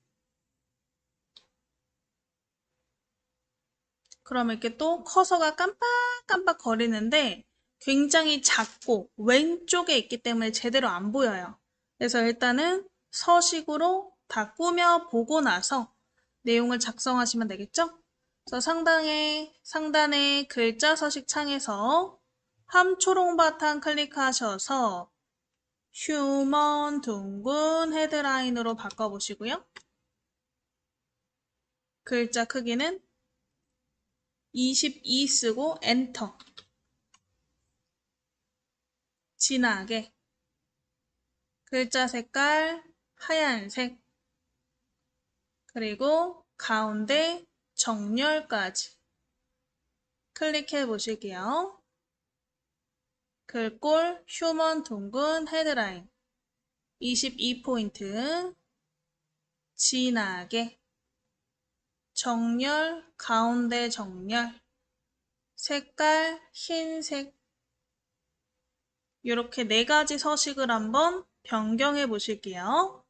그러면 이렇게 또 커서가 깜빡깜빡 거리는데 굉장히 작고 왼쪽에 있기 때문에 제대로 안 보여요. 그래서 일단은 서식으로 다 꾸며 보고 나서 내용을 작성하시면 되겠죠? 그래서 상단에 글자 서식 창에서 함초롱 바탕 클릭하셔서 휴먼 둥근 헤드라인으로 바꿔보시고요. 글자 크기는 22 쓰고 엔터. 진하게. 글자 색깔 하얀색. 그리고 가운데 정렬까지 클릭해 보실게요. 글꼴 휴먼 둥근 헤드라인 22포인트 진하게 정렬 가운데 정렬 색깔 흰색 이렇게 네 가지 서식을 한번 변경해 보실게요.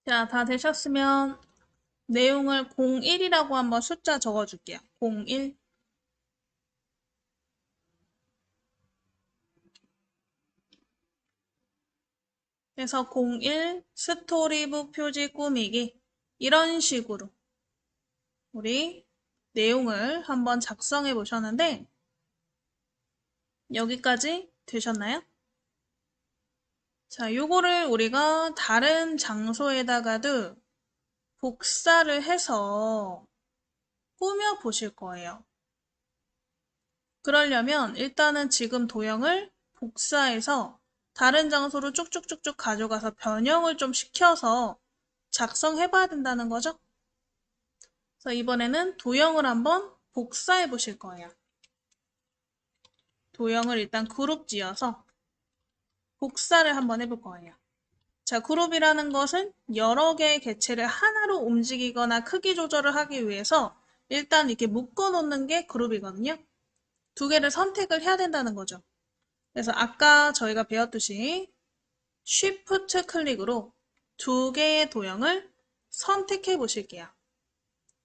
자, 다 되셨으면 내용을 01이라고 한번 숫자 적어줄게요. 01. 그래서 01 스토리북 표지 꾸미기 이런 식으로 우리 내용을 한번 작성해 보셨는데 여기까지 되셨나요? 자, 요거를 우리가 다른 장소에다가도 복사를 해서 꾸며 보실 거예요. 그러려면 일단은 지금 도형을 복사해서 다른 장소로 쭉쭉쭉쭉 가져가서 변형을 좀 시켜서 작성해 봐야 된다는 거죠. 그래서 이번에는 도형을 한번 복사해 보실 거예요. 도형을 일단 그룹 지어서 복사를 한번 해볼 거예요. 자, 그룹이라는 것은 여러 개의 객체를 하나로 움직이거나 크기 조절을 하기 위해서 일단 이렇게 묶어 놓는 게 그룹이거든요. 두 개를 선택을 해야 된다는 거죠. 그래서 아까 저희가 배웠듯이 Shift 클릭으로 두 개의 도형을 선택해 보실게요.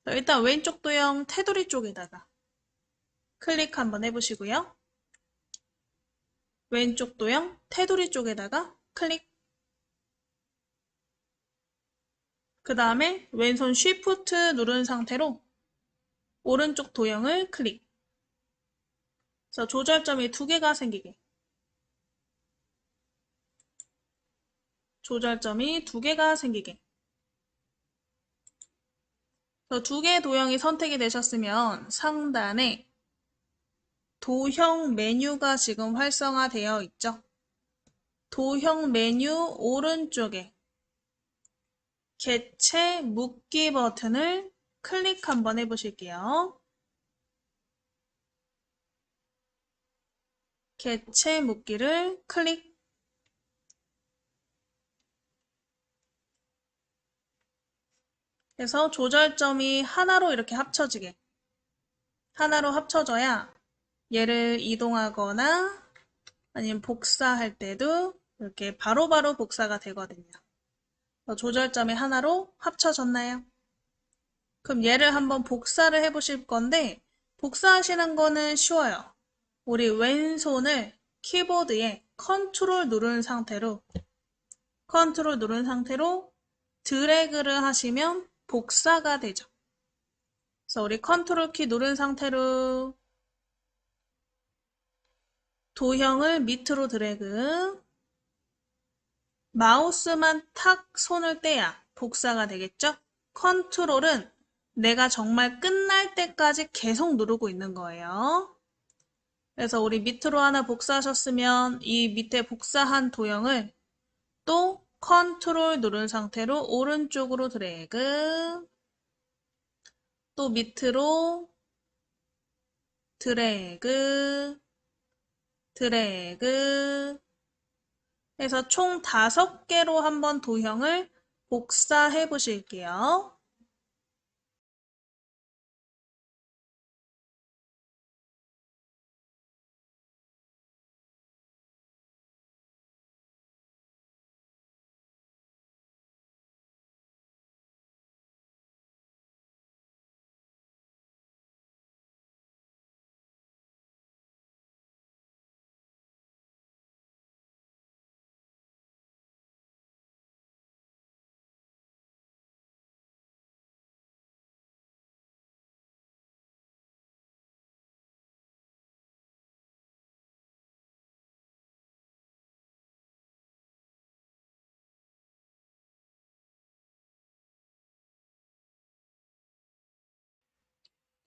일단 왼쪽 도형 테두리 쪽에다가 클릭 한번 해보시고요. 왼쪽 도형 테두리 쪽에다가 클릭. 그 다음에 왼손 Shift 누른 상태로 오른쪽 도형을 클릭. 그래서 조절점이 두 개가 생기게. 조절점이 두 개가 생기게. 두 개의 도형이 선택이 되셨으면 상단에 도형 메뉴가 지금 활성화되어 있죠. 도형 메뉴 오른쪽에 개체 묶기 버튼을 클릭 한번 해보실게요. 개체 묶기를 클릭. 해서 조절점이 하나로 이렇게 합쳐지게. 하나로 합쳐져야 얘를 이동하거나 아니면 복사할 때도 이렇게 바로바로 복사가 되거든요. 조절점이 하나로 합쳐졌나요? 그럼 얘를 한번 복사를 해보실 건데 복사하시는 거는 쉬워요. 우리 왼손을 키보드에 컨트롤 누른 상태로 드래그를 하시면 복사가 되죠. 그래서 우리 컨트롤 키 누른 상태로 도형을 밑으로 드래그, 마우스만 탁 손을 떼야 복사가 되겠죠? 컨트롤은 내가 정말 끝날 때까지 계속 누르고 있는 거예요. 그래서 우리 밑으로 하나 복사하셨으면 이 밑에 복사한 도형을 또 컨트롤 누른 상태로 오른쪽으로 드래그, 또 밑으로 드래그, 드래그 해서 총 5개로 한번 도형을 복사해 보실게요.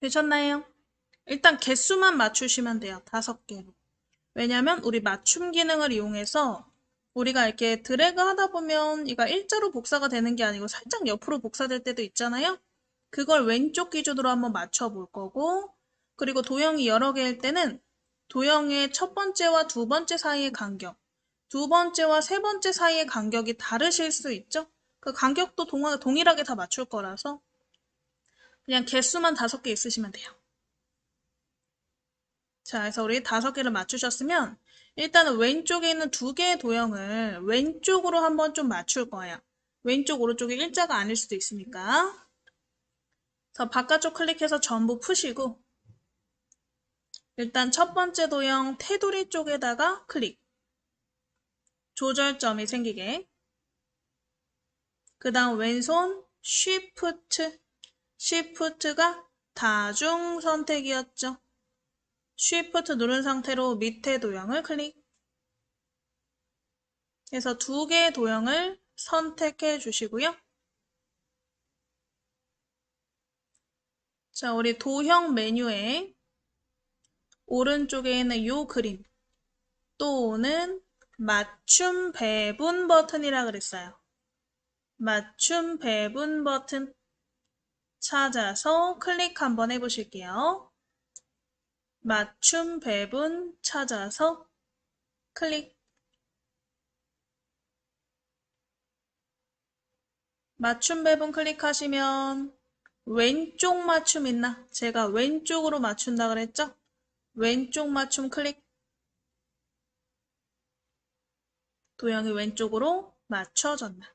되셨나요? 일단 개수만 맞추시면 돼요. 5개로. 왜냐면 우리 맞춤 기능을 이용해서 우리가 이렇게 드래그 하다 보면 이가 일자로 복사가 되는 게 아니고 살짝 옆으로 복사될 때도 있잖아요. 그걸 왼쪽 기준으로 한번 맞춰 볼 거고, 그리고 도형이 여러 개일 때는 도형의 첫 번째와 두 번째 사이의 간격, 두 번째와 세 번째 사이의 간격이 다르실 수 있죠. 그 간격도 동일하게 다 맞출 거라서 그냥 개수만 5개 있으시면 돼요. 자, 그래서 우리 5개를 맞추셨으면 일단은 왼쪽에 있는 2개의 도형을 왼쪽으로 한번 좀 맞출 거예요. 왼쪽, 오른쪽이 일자가 아닐 수도 있으니까. 그래서 바깥쪽 클릭해서 전부 푸시고 일단 첫 번째 도형 테두리 쪽에다가 클릭. 조절점이 생기게. 그 다음 왼손 쉬프트. 쉬프트가 다중 선택이었죠. 쉬프트 누른 상태로 밑에 도형을 클릭. 해서 두 개의 도형을 선택해 주시고요. 자, 우리 도형 메뉴에 오른쪽에 있는 이 그림 또는 맞춤 배분 버튼이라 그랬어요. 맞춤 배분 버튼 찾아서 클릭 한번 해보실게요. 맞춤 배분 찾아서 클릭. 맞춤 배분 클릭하시면 왼쪽 맞춤 있나? 제가 왼쪽으로 맞춘다 그랬죠? 왼쪽 맞춤 클릭. 도형이 왼쪽으로 맞춰졌나?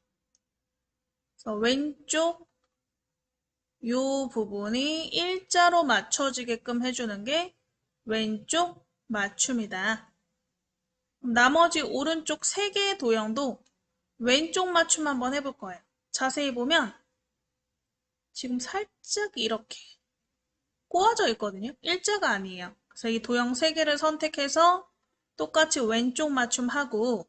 그래서 왼쪽 요 부분이 일자로 맞춰지게끔 해주는 게 왼쪽 맞춤이다. 나머지 오른쪽 3개의 도형도 왼쪽 맞춤 한번 해볼 거예요. 자세히 보면 지금 살짝 이렇게 꼬아져 있거든요. 일자가 아니에요. 그래서 이 도형 3개를 선택해서 똑같이 왼쪽 맞춤하고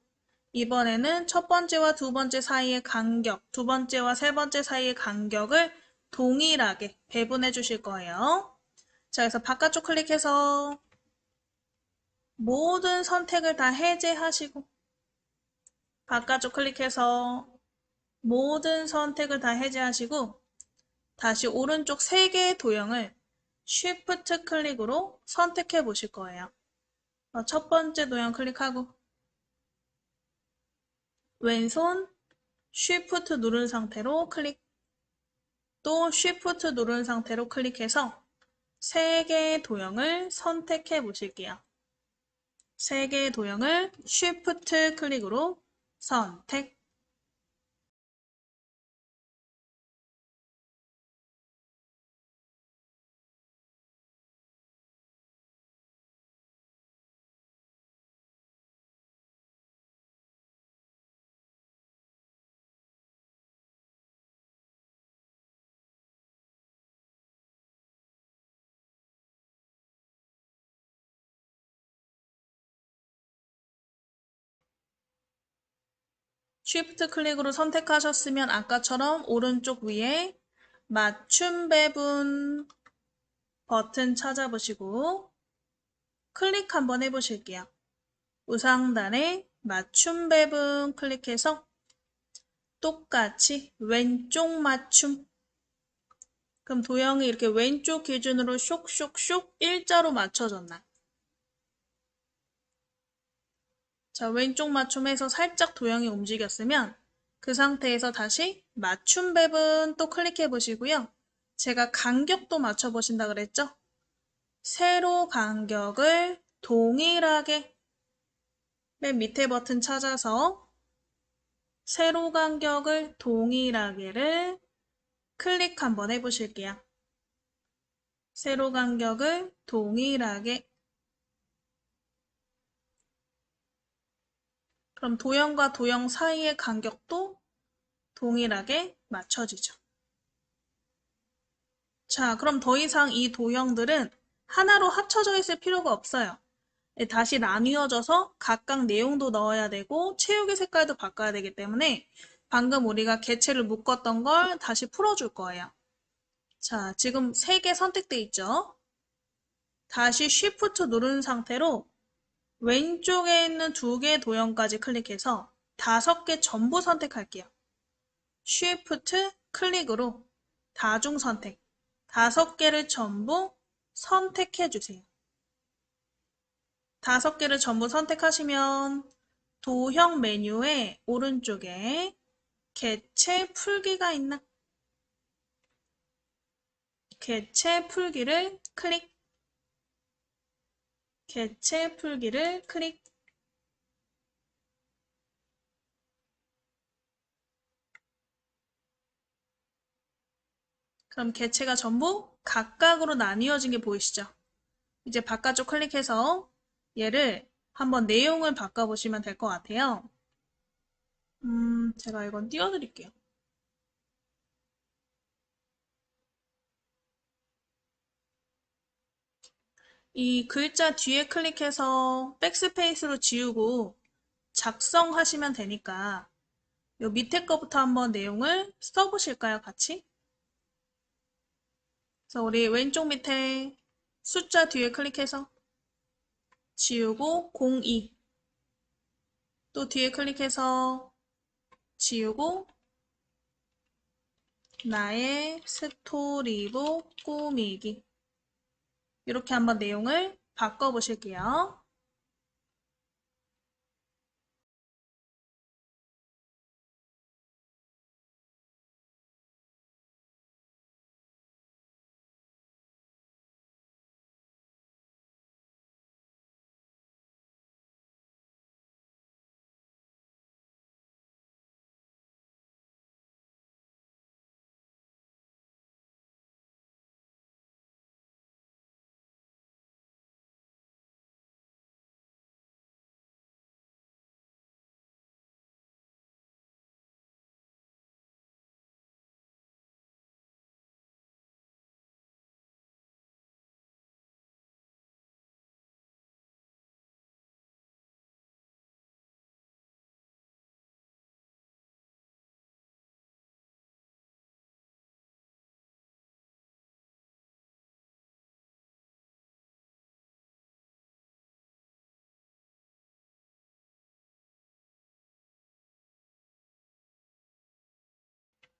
이번에는 첫 번째와 두 번째 사이의 간격, 두 번째와 세 번째 사이의 간격을 동일하게 배분해 주실 거예요. 자, 그래서 바깥쪽 클릭해서 모든 선택을 다 해제하시고 바깥쪽 클릭해서 모든 선택을 다 해제하시고 다시 오른쪽 3개의 도형을 Shift 클릭으로 선택해 보실 거예요. 첫 번째 도형 클릭하고 왼손 Shift 누른 상태로 클릭. 또 Shift 누른 상태로 클릭해서 3개의 도형을 선택해 보실게요. 3개의 도형을 Shift 클릭으로 선택. Shift 클릭으로 선택하셨으면 아까처럼 오른쪽 위에 맞춤 배분 버튼 찾아보시고 클릭 한번 해보실게요. 우상단에 맞춤 배분 클릭해서 똑같이 왼쪽 맞춤. 그럼 도형이 이렇게 왼쪽 기준으로 쇽쇽쇽 일자로 맞춰졌나? 자, 왼쪽 맞춤에서 살짝 도형이 움직였으면 그 상태에서 다시 맞춤 배분 또 클릭해 보시고요. 제가 간격도 맞춰 보신다 그랬죠? 세로 간격을 동일하게 맨 밑에 버튼 찾아서 세로 간격을 동일하게를 클릭 한번 해보실게요. 세로 간격을 동일하게. 그럼 도형과 도형 사이의 간격도 동일하게 맞춰지죠. 자, 그럼 더 이상 이 도형들은 하나로 합쳐져 있을 필요가 없어요. 다시 나뉘어져서 각각 내용도 넣어야 되고 채우기 색깔도 바꿔야 되기 때문에 방금 우리가 개체를 묶었던 걸 다시 풀어줄 거예요. 자, 지금 3개 선택돼 있죠? 다시 Shift 누른 상태로 왼쪽에 있는 2개 도형까지 클릭해서 5개 전부 선택할게요. Shift 클릭으로 다중 선택 5개를 전부 선택해 주세요. 5개를 전부 선택하시면 도형 메뉴의 오른쪽에 개체 풀기가 있나? 개체 풀기를 클릭. 개체 풀기를 클릭. 그럼 개체가 전부 각각으로 나뉘어진 게 보이시죠? 이제 바깥쪽 클릭해서 얘를 한번 내용을 바꿔보시면 될 것 같아요. 제가 이건 띄워드릴게요. 이 글자 뒤에 클릭해서 백스페이스로 지우고 작성하시면 되니까 요 밑에 거부터 한번 내용을 써보실까요, 같이? 그래서 우리 왼쪽 밑에 숫자 뒤에 클릭해서 지우고 02 또 뒤에 클릭해서 지우고 나의 스토리북 꾸미기 이렇게 한번 내용을 바꿔보실게요.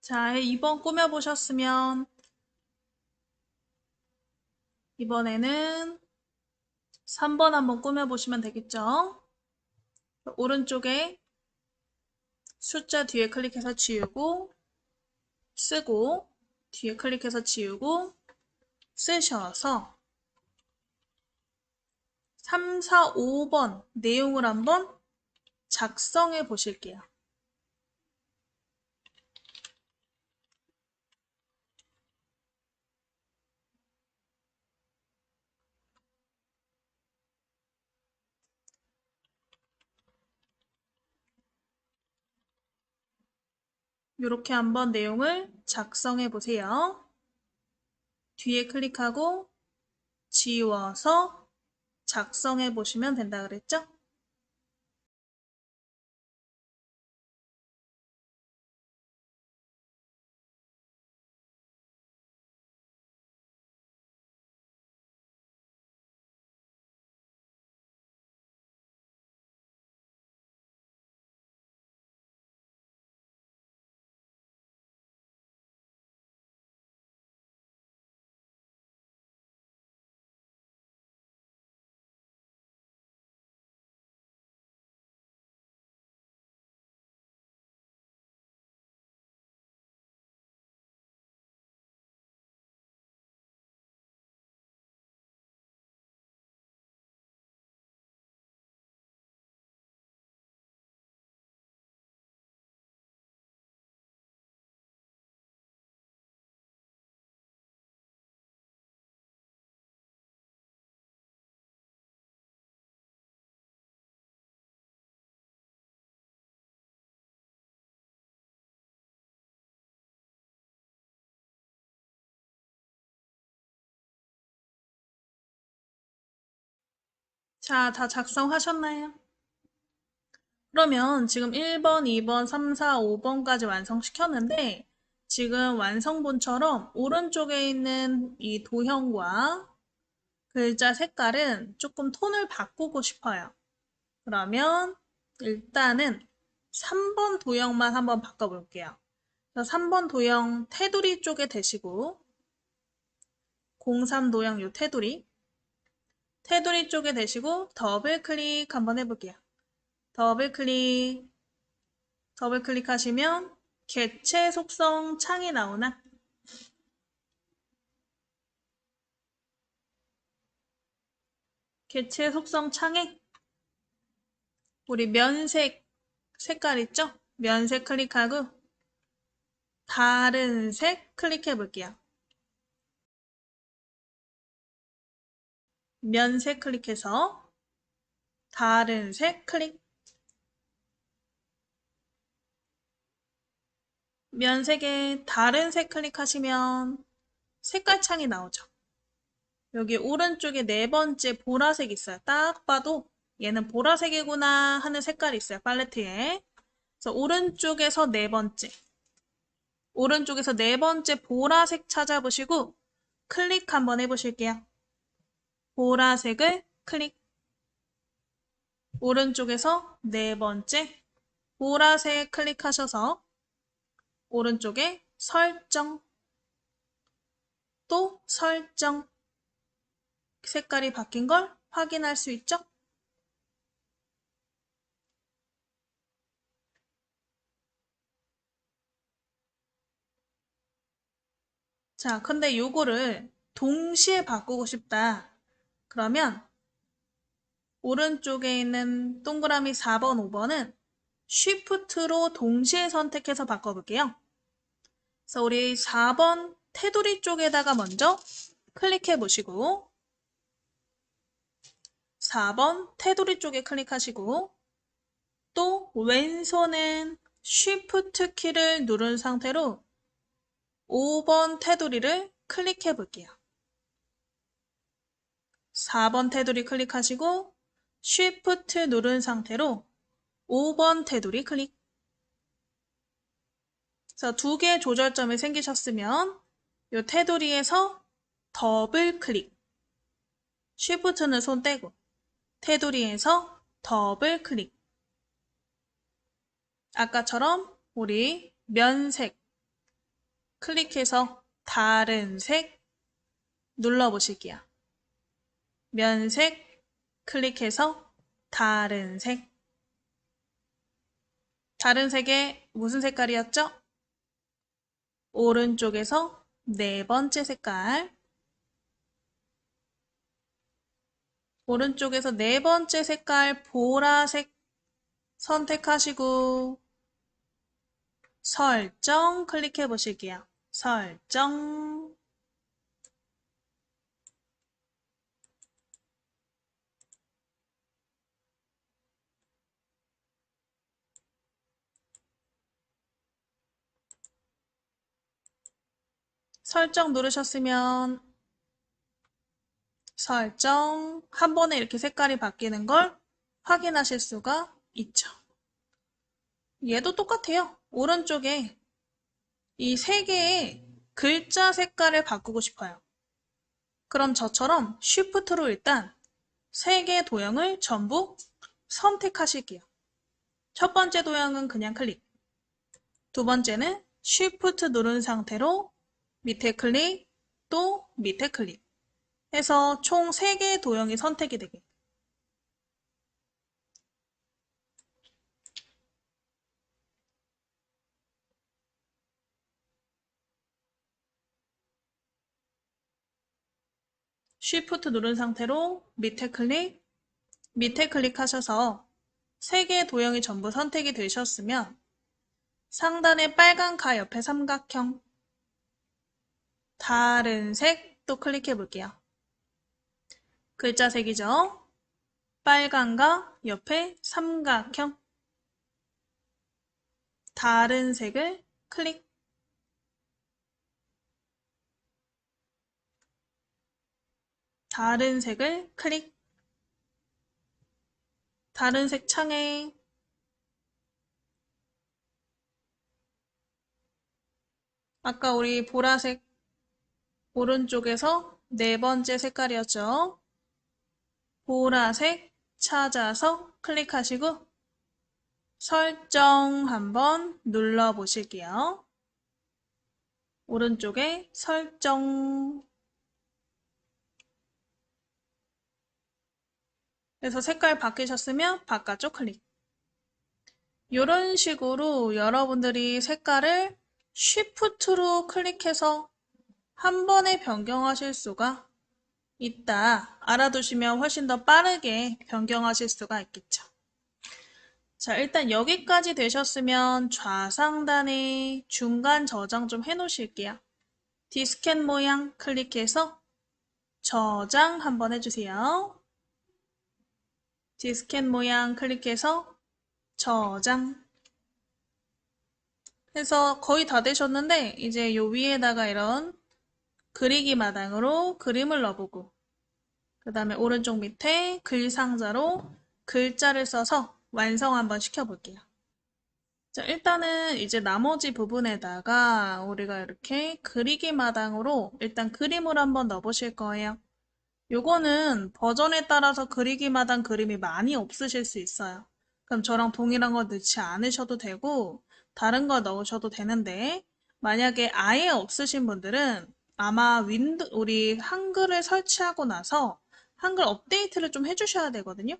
자, 2번 꾸며보셨으면 이번에는 3번 한번 꾸며보시면 되겠죠? 오른쪽에 숫자 뒤에 클릭해서 지우고 쓰고 뒤에 클릭해서 지우고 쓰셔서 3, 4, 5번 내용을 한번 작성해 보실게요. 이렇게 한번 내용을 작성해 보세요. 뒤에 클릭하고 지워서 작성해 보시면 된다 그랬죠? 자, 다 작성하셨나요? 그러면 지금 1번, 2번, 3, 4, 5번까지 완성시켰는데 지금 완성본처럼 오른쪽에 있는 이 도형과 글자 색깔은 조금 톤을 바꾸고 싶어요. 그러면 일단은 3번 도형만 한번 바꿔볼게요. 3번 도형 테두리 쪽에 대시고 03 도형 요 테두리 쪽에 대시고 더블 클릭 한번 해볼게요. 더블 클릭하시면 개체 속성 창이 나오나? 개체 속성 창에 우리 면색 색깔 있죠? 면색 클릭하고 다른 색 클릭해 볼게요. 면색 클릭해서 다른 색 클릭. 면색에 다른 색 클릭하시면 색깔 창이 나오죠. 여기 오른쪽에 네 번째 보라색 있어요. 딱 봐도 얘는 보라색이구나 하는 색깔이 있어요. 팔레트에. 그래서 오른쪽에서 네 번째 보라색 찾아보시고 클릭 한번 해보실게요. 보라색을 클릭. 오른쪽에서 네 번째 보라색 클릭하셔서 오른쪽에 설정, 또 설정. 색깔이 바뀐 걸 확인할 수 있죠? 자, 근데 요거를 동시에 바꾸고 싶다. 그러면 오른쪽에 있는 동그라미 4번, 5번은 Shift로 동시에 선택해서 바꿔볼게요. 그래서 우리 4번 테두리 쪽에다가 먼저 클릭해 보시고 4번 테두리 쪽에 클릭하시고 또 왼손은 Shift 키를 누른 상태로 5번 테두리를 클릭해 볼게요. 4번 테두리 클릭하시고 Shift 누른 상태로 5번 테두리 클릭. 그래서 두 개의 조절점이 생기셨으면 이 테두리에서 더블 클릭. Shift는 손 떼고 테두리에서 더블 클릭. 아까처럼 우리 면색 클릭해서 다른 색 눌러보실게요. 면색 클릭해서 다른 색. 다른 색의 무슨 색깔이었죠? 오른쪽에서 네 번째 색깔. 오른쪽에서 네 번째 색깔 보라색 선택하시고 설정 클릭해 보실게요. 설정. 설정 누르셨으면 설정 한 번에 이렇게 색깔이 바뀌는 걸 확인하실 수가 있죠. 얘도 똑같아요. 오른쪽에 이 세 개의 글자 색깔을 바꾸고 싶어요. 그럼 저처럼 Shift로 일단 세 개의 도형을 전부 선택하실게요. 첫 번째 도형은 그냥 클릭. 두 번째는 Shift 누른 상태로 밑에 클릭, 또 밑에 클릭. 해서 총 3개의 도형이 선택이 되게. Shift 누른 상태로 밑에 클릭하셔서 3개의 도형이 전부 선택이 되셨으면 상단에 빨간 가 옆에 삼각형 다른 색 또 클릭해 볼게요. 글자 색이죠. 빨간가 옆에 삼각형 다른 색을 클릭. 다른 색을 클릭. 다른 색 창에 아까 우리 보라색 오른쪽에서 네 번째 색깔이었죠. 보라색 찾아서 클릭하시고 설정 한번 눌러 보실게요. 오른쪽에 설정. 그래서 색깔 바뀌셨으면 바깥쪽 클릭. 이런 식으로 여러분들이 색깔을 Shift로 클릭해서 한 번에 변경하실 수가 있다. 알아두시면 훨씬 더 빠르게 변경하실 수가 있겠죠. 자, 일단 여기까지 되셨으면 좌상단에 중간 저장 좀 해놓으실게요. 디스켓 모양 클릭해서 저장 한번 해주세요. 디스켓 모양 클릭해서 저장 해서 거의 다 되셨는데 이제 요 위에다가 이런 그리기 마당으로 그림을 넣어보고 그 다음에 오른쪽 밑에 글 상자로 글자를 써서 완성 한번 시켜볼게요. 자, 일단은 이제 나머지 부분에다가 우리가 이렇게 그리기 마당으로 일단 그림을 한번 넣어보실 거예요. 요거는 버전에 따라서 그리기 마당 그림이 많이 없으실 수 있어요. 그럼 저랑 동일한 거 넣지 않으셔도 되고 다른 거 넣으셔도 되는데 만약에 아예 없으신 분들은 아마 우리 한글을 설치하고 나서 한글 업데이트를 좀 해주셔야 되거든요.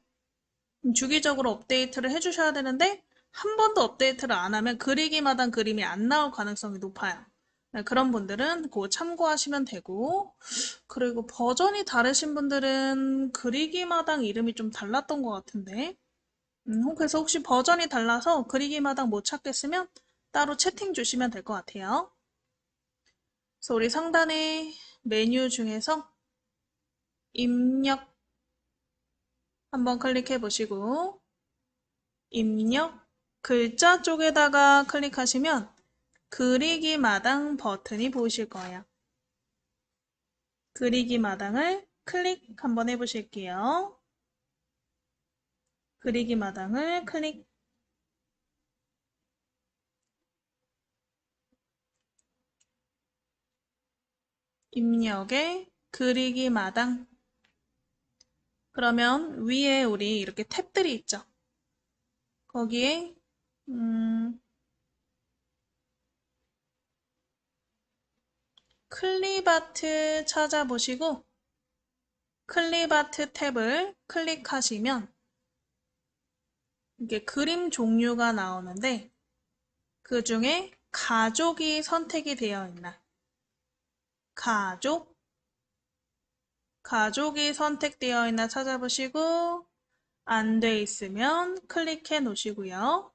주기적으로 업데이트를 해주셔야 되는데 한 번도 업데이트를 안 하면 그리기마당 그림이 안 나올 가능성이 높아요. 네, 그런 분들은 그거 참고하시면 되고 그리고 버전이 다르신 분들은 그리기마당 이름이 좀 달랐던 것 같은데 그래서 혹시 버전이 달라서 그리기마당 못 찾겠으면 따로 채팅 주시면 될 것 같아요. 그래서 우리 상단에 메뉴 중에서 입력 한번 클릭해 보시고 입력 글자 쪽에다가 클릭하시면 그리기 마당 버튼이 보이실 거예요. 그리기 마당을 클릭 한번 해보실게요. 그리기 마당을 클릭. 입력에 그리기 마당. 그러면 위에 우리 이렇게 탭들이 있죠. 거기에 클립아트 찾아보시고 클립아트 탭을 클릭하시면 이게 그림 종류가 나오는데 그 중에 가족이 선택이 되어 있나? 가족이 선택되어 있나 찾아보시고 안 돼 있으면 클릭해 놓으시고요.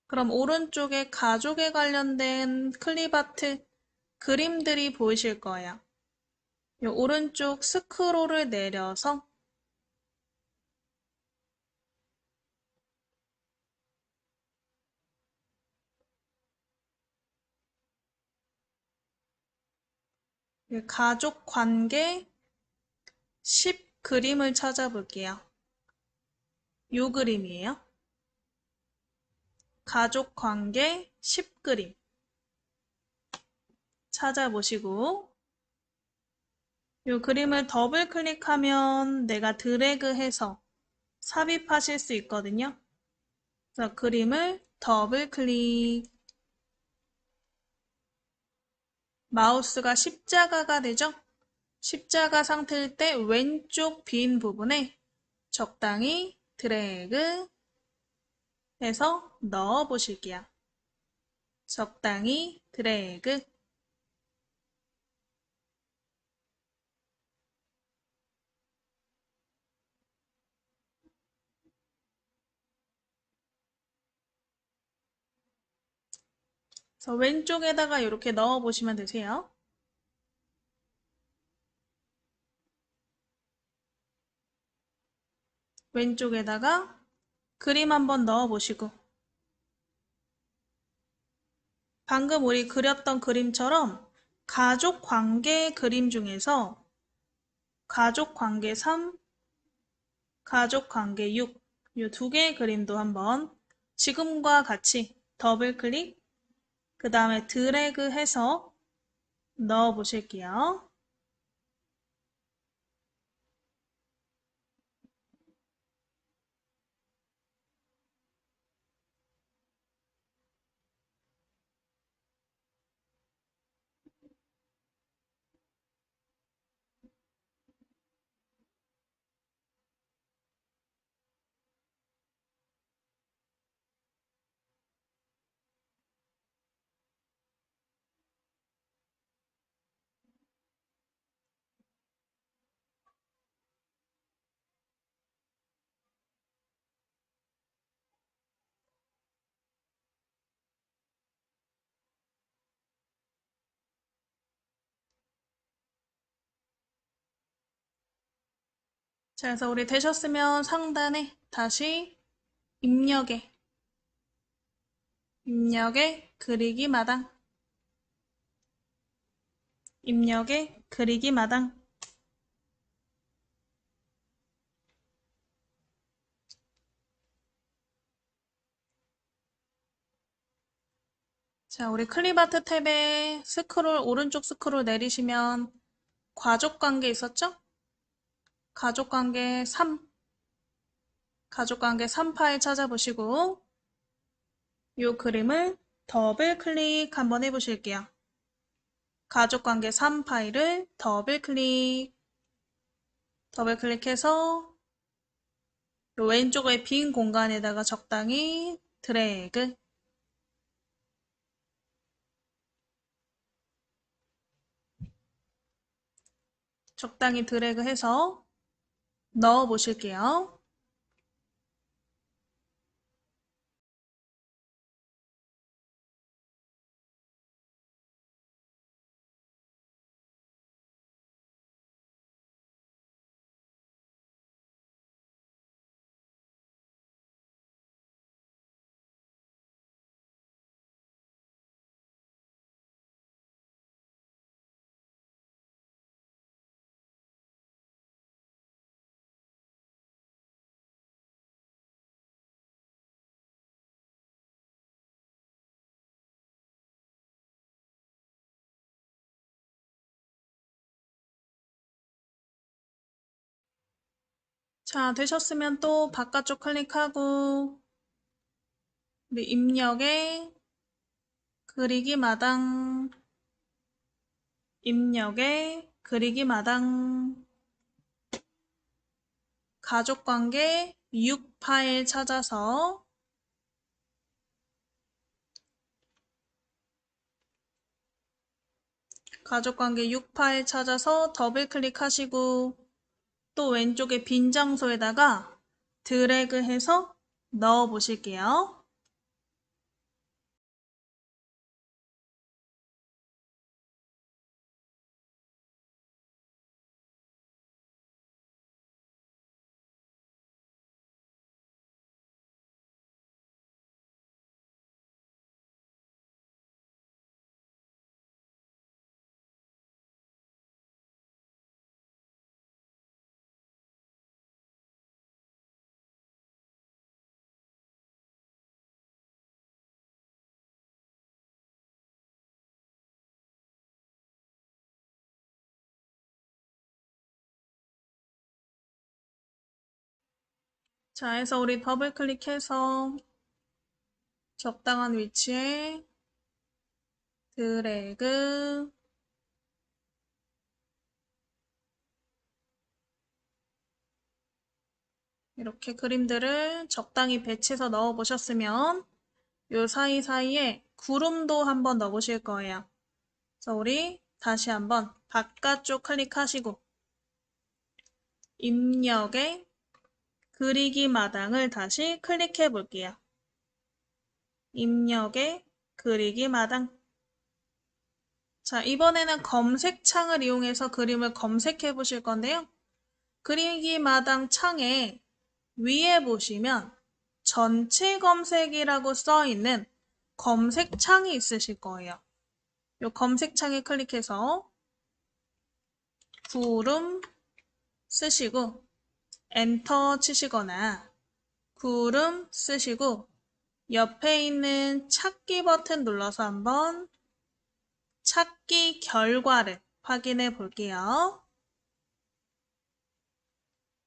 그럼 오른쪽에 가족에 관련된 클립아트 그림들이 보이실 거예요. 이 오른쪽 스크롤을 내려서 가족 관계 10 그림을 찾아볼게요. 이 그림이에요. 가족 관계 10 그림 찾아보시고 이 그림을 더블 클릭하면 내가 드래그해서 삽입하실 수 있거든요. 그래서 그림을 더블 클릭. 마우스가 십자가가 되죠? 십자가 상태일 때 왼쪽 빈 부분에 적당히 드래그 해서 넣어 보실게요. 적당히 드래그. 그래서 왼쪽에다가 이렇게 넣어 보시면 되세요. 왼쪽에다가 그림 한번 넣어 보시고 방금 우리 그렸던 그림처럼 가족 관계 그림 중에서 가족 관계 3, 가족 관계 6, 이 두 개의 그림도 한번 지금과 같이 더블 클릭, 그 다음에 드래그 해서 넣어 보실게요. 자, 그래서 우리 되셨으면 상단에 다시 입력에 그리기 마당, 입력에 그리기 마당. 자, 우리 클립아트 탭에 오른쪽 스크롤 내리시면 가족관계 있었죠? 가족관계 3, 가족관계 3 파일 찾아보시고 이 그림을 더블 클릭 한번 해보실게요. 가족관계 3 파일을 더블 클릭해서 요 왼쪽의 빈 공간에다가 적당히 드래그, 적당히 드래그해서 넣어 보실게요. 자, 되셨으면 또 바깥쪽 클릭하고 우리 입력에 그리기 마당, 입력에 그리기 마당, 가족관계 6 파일 찾아서 가족관계 6 파일 찾아서 더블 클릭하시고 또 왼쪽에 빈 장소에다가 드래그해서 넣어 보실게요. 자, 해서 우리 더블 클릭해서 적당한 위치에 드래그, 이렇게 그림들을 적당히 배치해서 넣어 보셨으면 요 사이사이에 구름도 한번 넣어 보실 거예요. 그래서 우리 다시 한번 바깥쪽 클릭하시고 입력에 그리기 마당을 다시 클릭해 볼게요. 입력에 그리기 마당. 자, 이번에는 검색창을 이용해서 그림을 검색해 보실 건데요. 그리기 마당 창에 위에 보시면 전체 검색이라고 써 있는 검색창이 있으실 거예요. 이 검색창에 클릭해서 구름 쓰시고 엔터 치시거나 구름 쓰시고 옆에 있는 찾기 버튼 눌러서 한번 찾기 결과를 확인해 볼게요.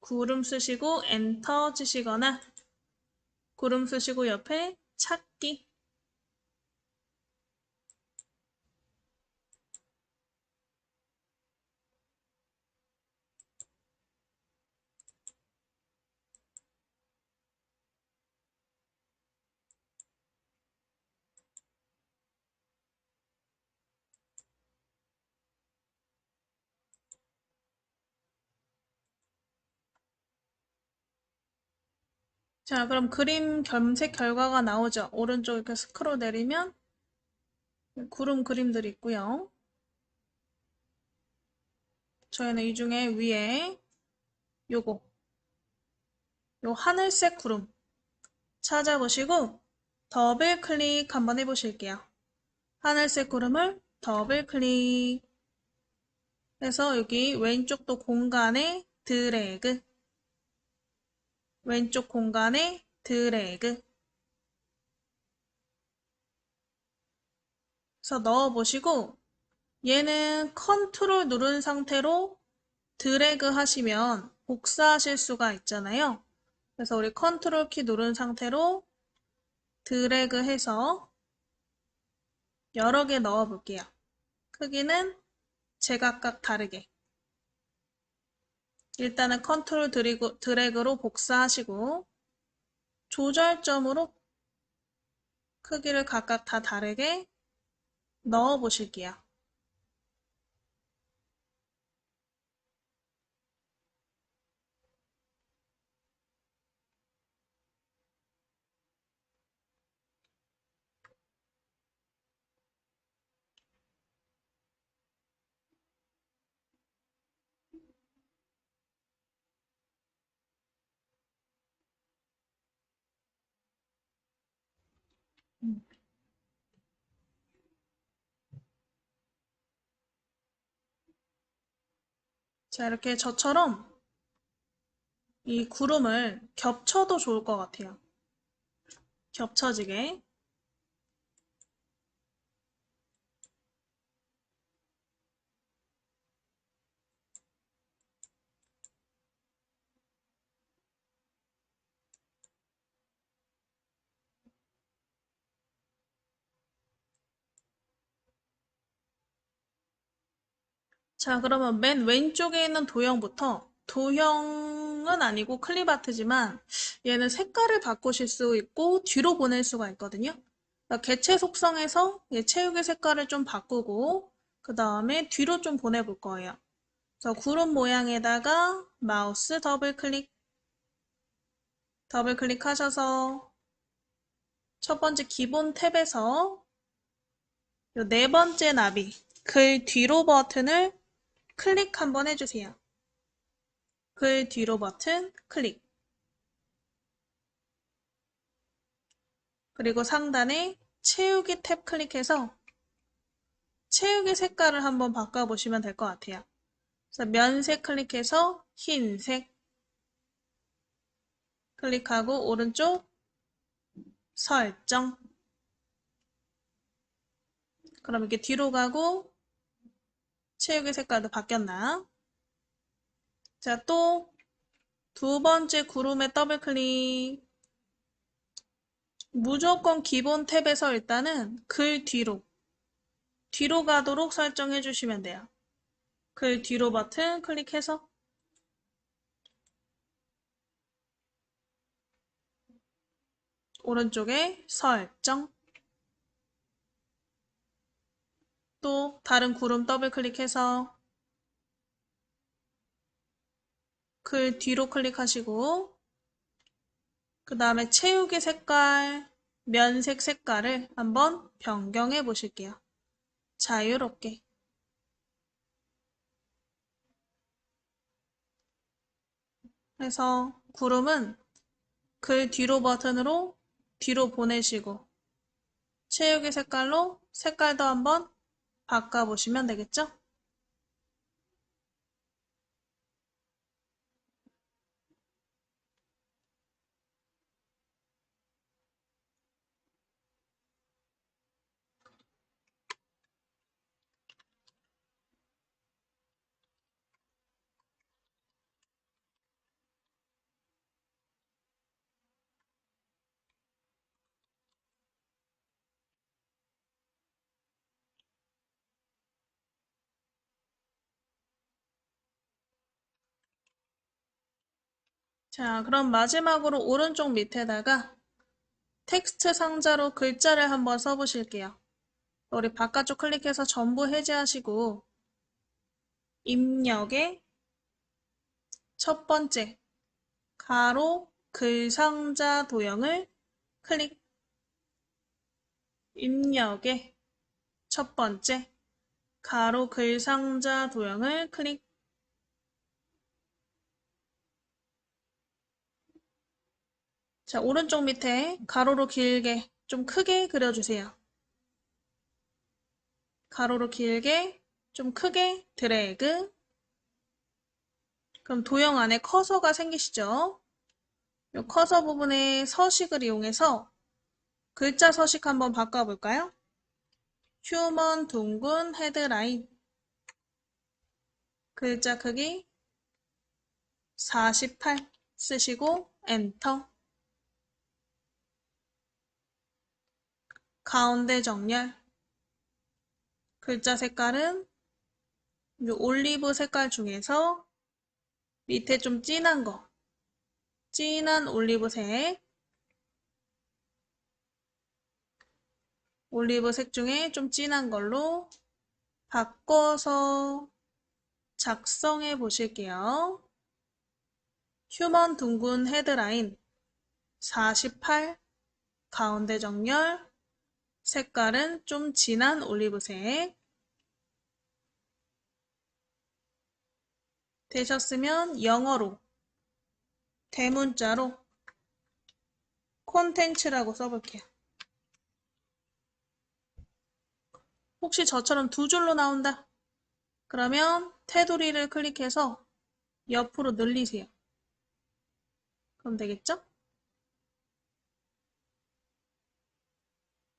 구름 쓰시고 엔터 치시거나 구름 쓰시고 옆에 찾기. 자, 그럼 그림 검색 결과가 나오죠. 오른쪽 이렇게 스크롤 내리면 구름 그림들이 있고요. 저희는 이 중에 위에 요거 요 하늘색 구름 찾아보시고 더블 클릭 한번 해보실게요. 하늘색 구름을 더블 클릭 해서 여기 왼쪽도 공간에 드래그, 왼쪽 공간에 드래그 해서 넣어보시고 얘는 컨트롤 누른 상태로 드래그 하시면 복사하실 수가 있잖아요. 그래서 우리 컨트롤 키 누른 상태로 드래그 해서 여러 개 넣어 볼게요. 크기는 제각각 다르게. 일단은 컨트롤 드래그로 복사하시고 조절점으로 크기를 각각 다 다르게 넣어 보실게요. 자, 이렇게 저처럼 이 구름을 겹쳐도 좋을 것 같아요. 겹쳐지게. 자, 그러면 맨 왼쪽에 있는 도형부터 도형은 아니고 클립아트지만 얘는 색깔을 바꾸실 수 있고 뒤로 보낼 수가 있거든요. 그러니까 개체 속성에서 얘 체육의 색깔을 좀 바꾸고 그 다음에 뒤로 좀 보내볼 거예요. 그래서 구름 모양에다가 마우스 더블 클릭하셔서 첫 번째 기본 탭에서 요 네 번째 나비 글 뒤로 버튼을 클릭 한번 해주세요. 글 뒤로 버튼 클릭. 그리고 상단에 채우기 탭 클릭해서 채우기 색깔을 한번 바꿔보시면 될 것 같아요. 그래서 면색 클릭해서 흰색 클릭하고 오른쪽 설정. 그럼 이렇게 뒤로 가고 채우기 색깔도 바뀌었나? 자, 또 두 번째 구름에 더블 클릭. 무조건 기본 탭에서 일단은 글 뒤로 가도록 설정해 주시면 돼요. 글 뒤로 버튼 클릭해서 오른쪽에 설정. 또 다른 구름 더블 클릭해서 글 뒤로 클릭하시고 그 다음에 채우기 색깔, 면색 색깔을 한번 변경해 보실게요. 자유롭게. 그래서 구름은 글 뒤로 버튼으로 뒤로 보내시고 채우기 색깔로 색깔도 한번 바꿔보시면 되겠죠? 자, 그럼 마지막으로 오른쪽 밑에다가 텍스트 상자로 글자를 한번 써보실게요. 우리 바깥쪽 클릭해서 전부 해제하시고 입력의 첫 번째 가로 글 상자 도형을 클릭. 입력의 첫 번째 가로 글 상자 도형을 클릭. 자, 오른쪽 밑에 가로로 길게 좀 크게 그려주세요. 가로로 길게 좀 크게 드래그. 그럼 도형 안에 커서가 생기시죠? 이 커서 부분에 서식을 이용해서 글자 서식 한번 바꿔볼까요? 휴먼 둥근 헤드라인. 글자 크기 48 쓰시고 엔터. 가운데 정렬. 글자 색깔은 이 올리브 색깔 중에서 밑에 좀 진한 거. 진한 올리브색. 올리브색 중에 좀 진한 걸로 바꿔서 작성해 보실게요. 휴먼 둥근 헤드라인 48 가운데 정렬 색깔은 좀 진한 올리브색 되셨으면 영어로 대문자로 콘텐츠라고 써볼게요. 혹시 저처럼 두 줄로 나온다? 그러면 테두리를 클릭해서 옆으로 늘리세요. 그럼 되겠죠?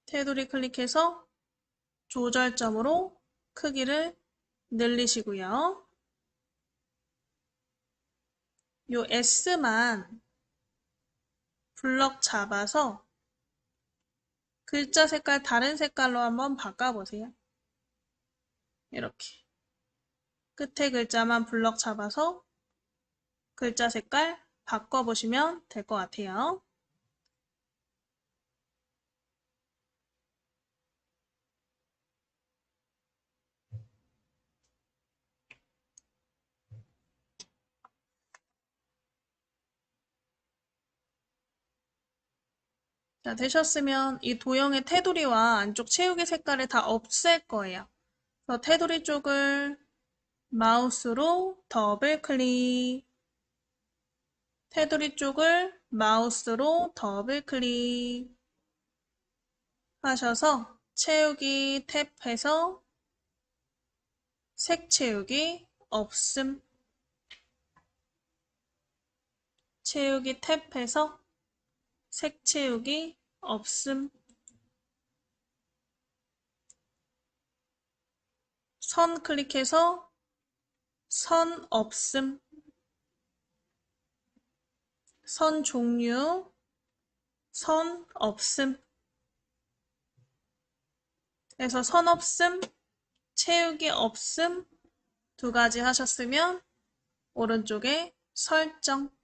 테두리 클릭해서 조절점으로 크기를 늘리시고요. 요 S만 블럭 잡아서 글자 색깔 다른 색깔로 한번 바꿔보세요. 이렇게. 끝에 글자만 블럭 잡아서 글자 색깔 바꿔보시면 될 것 같아요. 자, 되셨으면 이 도형의 테두리와 안쪽 채우기 색깔을 다 없앨 거예요. 그래서 테두리 쪽을 마우스로 더블 클릭. 테두리 쪽을 마우스로 더블 클릭 하셔서 채우기 탭해서 색 채우기 없음. 채우기 탭해서 색 채우기 없음. 선 클릭해서 선 없음. 선 종류 선 없음. 그래서 선 없음, 채우기 없음 두 가지 하셨으면 오른쪽에 설정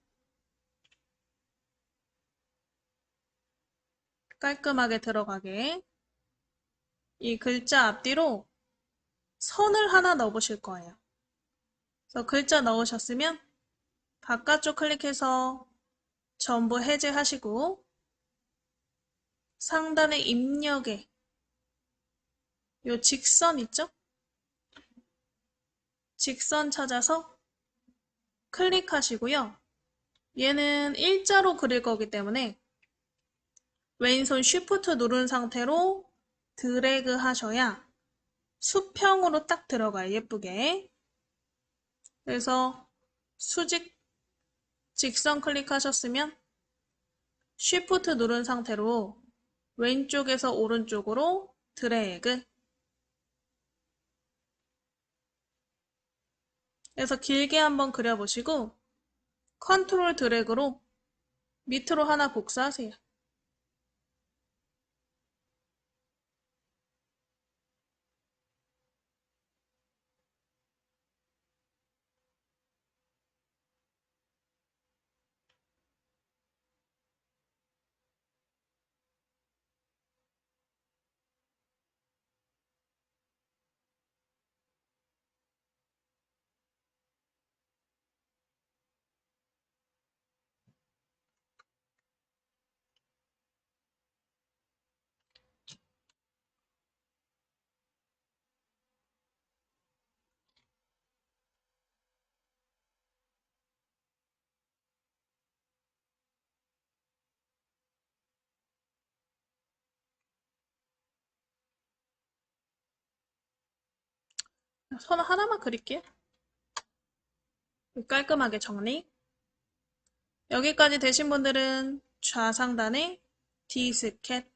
깔끔하게 들어가게 이 글자 앞뒤로 선을 하나 넣어보실 거예요. 그래서 글자 넣으셨으면 바깥쪽 클릭해서 전부 해제하시고 상단의 입력에 요 직선 있죠? 직선 찾아서 클릭하시고요. 얘는 일자로 그릴 거기 때문에 왼손 쉬프트 누른 상태로 드래그 하셔야 수평으로 딱 들어가요. 예쁘게. 그래서 수직 직선 클릭하셨으면 쉬프트 누른 상태로 왼쪽에서 오른쪽으로 드래그. 그래서 길게 한번 그려보시고 컨트롤 드래그로 밑으로 하나 복사하세요. 선 하나만 그릴게요. 깔끔하게 정리. 여기까지 되신 분들은 좌상단에 D스켓